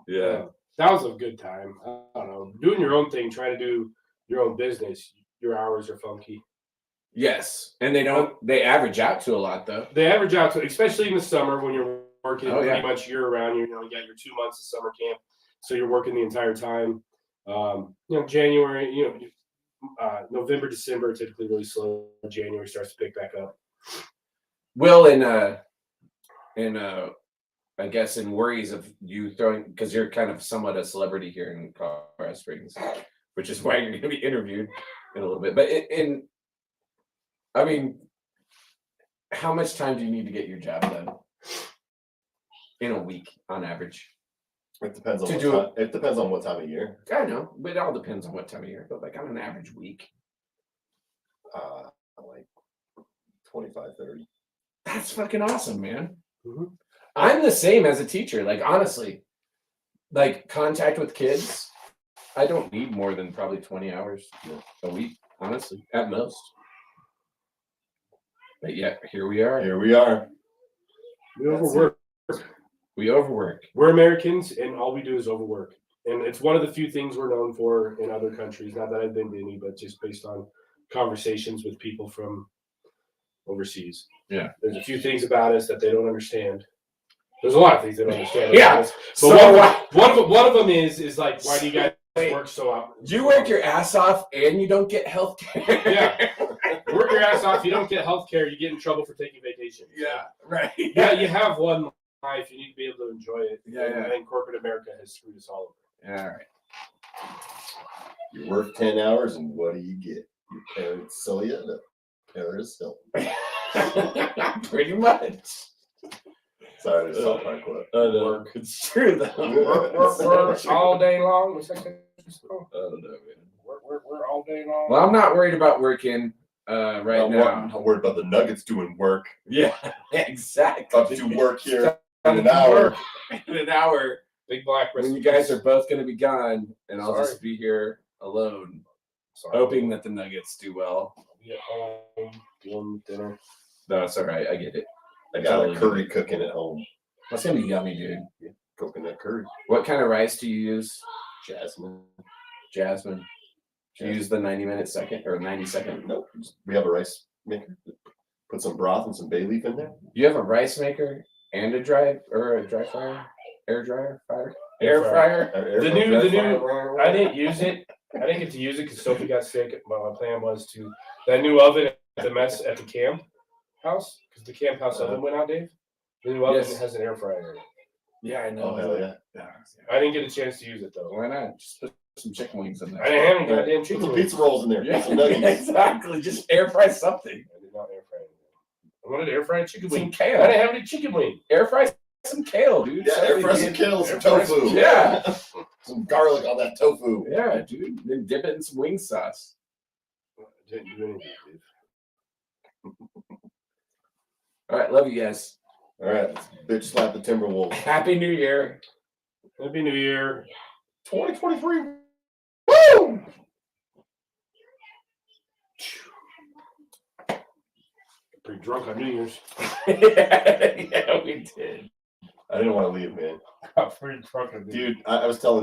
Yeah. That was a good time. I don't know. Doing your own thing, trying to do your own business, your hours are funky. Yes. And they average out to a lot though. They average out to, especially in the summer when you're working yeah. pretty much year round. You got your 2 months of summer camp, so you're working the entire time. January, November, December typically really slow. January starts to pick back up. Will I guess in worries of you throwing, because you're kind of somewhat a celebrity here in Colorado Springs, which is why you're going to be interviewed in a little bit. But how much time do you need to get your job done in a week on average? It depends on it depends on what time of year. I know, but it all depends on what time of year. But like on an average week, Like 25, 30. that's fucking awesome, man. Mm-hmm. I'm the same as a teacher. Like honestly, like contact with kids, I don't need more than probably 20 hours a week, honestly, at most. But yeah, here we are. Here we are. We overwork. We overwork. We're Americans, and all we do is overwork. And it's one of the few things we're known for in other countries. Not that I've been to any, but just based on conversations with people from overseas. Yeah. There's a few things about us that they don't understand. There's a lot of things they don't understand. Yeah. But So one of them is like, why do you guys work so out? You work your ass off and you don't get health care. Yeah. Work your ass off. You don't get health care. You get in trouble for taking vacation. Yeah. Right. Yeah. You have one life. You need to be able to enjoy it. Yeah. And corporate America has screwed us all over. All right. You work 10 hours, and what do you get? Your parents sell you the Paris Hilton. Pretty much. Sorry, there's South Park quote. Work. It's true though. We're all day long. I don't know, man. We're all day long. Well, I'm not worried about working right now. I'm not worried about the Nuggets doing work. Yeah, exactly. About to do work here in an hour. In an hour. Big black. When you guys are both going to be gone, and I'll just be here alone, hoping that the Nuggets do well. Get home, doing dinner. No, it's all right. I get it. I got a curry cooking at home. That's gonna be yummy, dude. Yeah, coconut curry. What kind of rice do you use? Jasmine. Do you use the 90-second or 90-second? Nope. We have a rice maker. Put some broth and some bay leaf in there. You have a rice maker and a dry fryer, air fryer. The new. I didn't use it. I didn't get to use it because Sophie got sick. Well, my plan was to that new oven at the camp house, because the camp house oven went out, Dave. The new oven has an air fryer in it. Yeah, I know. Oh, hell yeah. I didn't get a chance to use it though. Why not? Just put some chicken wings in there. I didn't have any goddamn Put chicken some wings. pizza rolls in there. Yeah, Some nuggets. exactly. Just air fry something. I did not air fry it. I wanted to air fry chicken Some wing. kale. I didn't have any chicken wing. Air fry some kale, dude. Yeah, air fry some kale, some Air fry tofu. Yeah. Some garlic on that tofu. Yeah, dude. Then dip it in some wing sauce. I didn't do anything, Dave. All right, love you guys. All right, let's bitch slap the Timberwolves. Happy New Year. Happy New Year. 2023. Woo! Pretty drunk on New Year's. Yeah, we did. I didn't want to leave, man. Got pretty drunk on New Year's. Dude, I was telling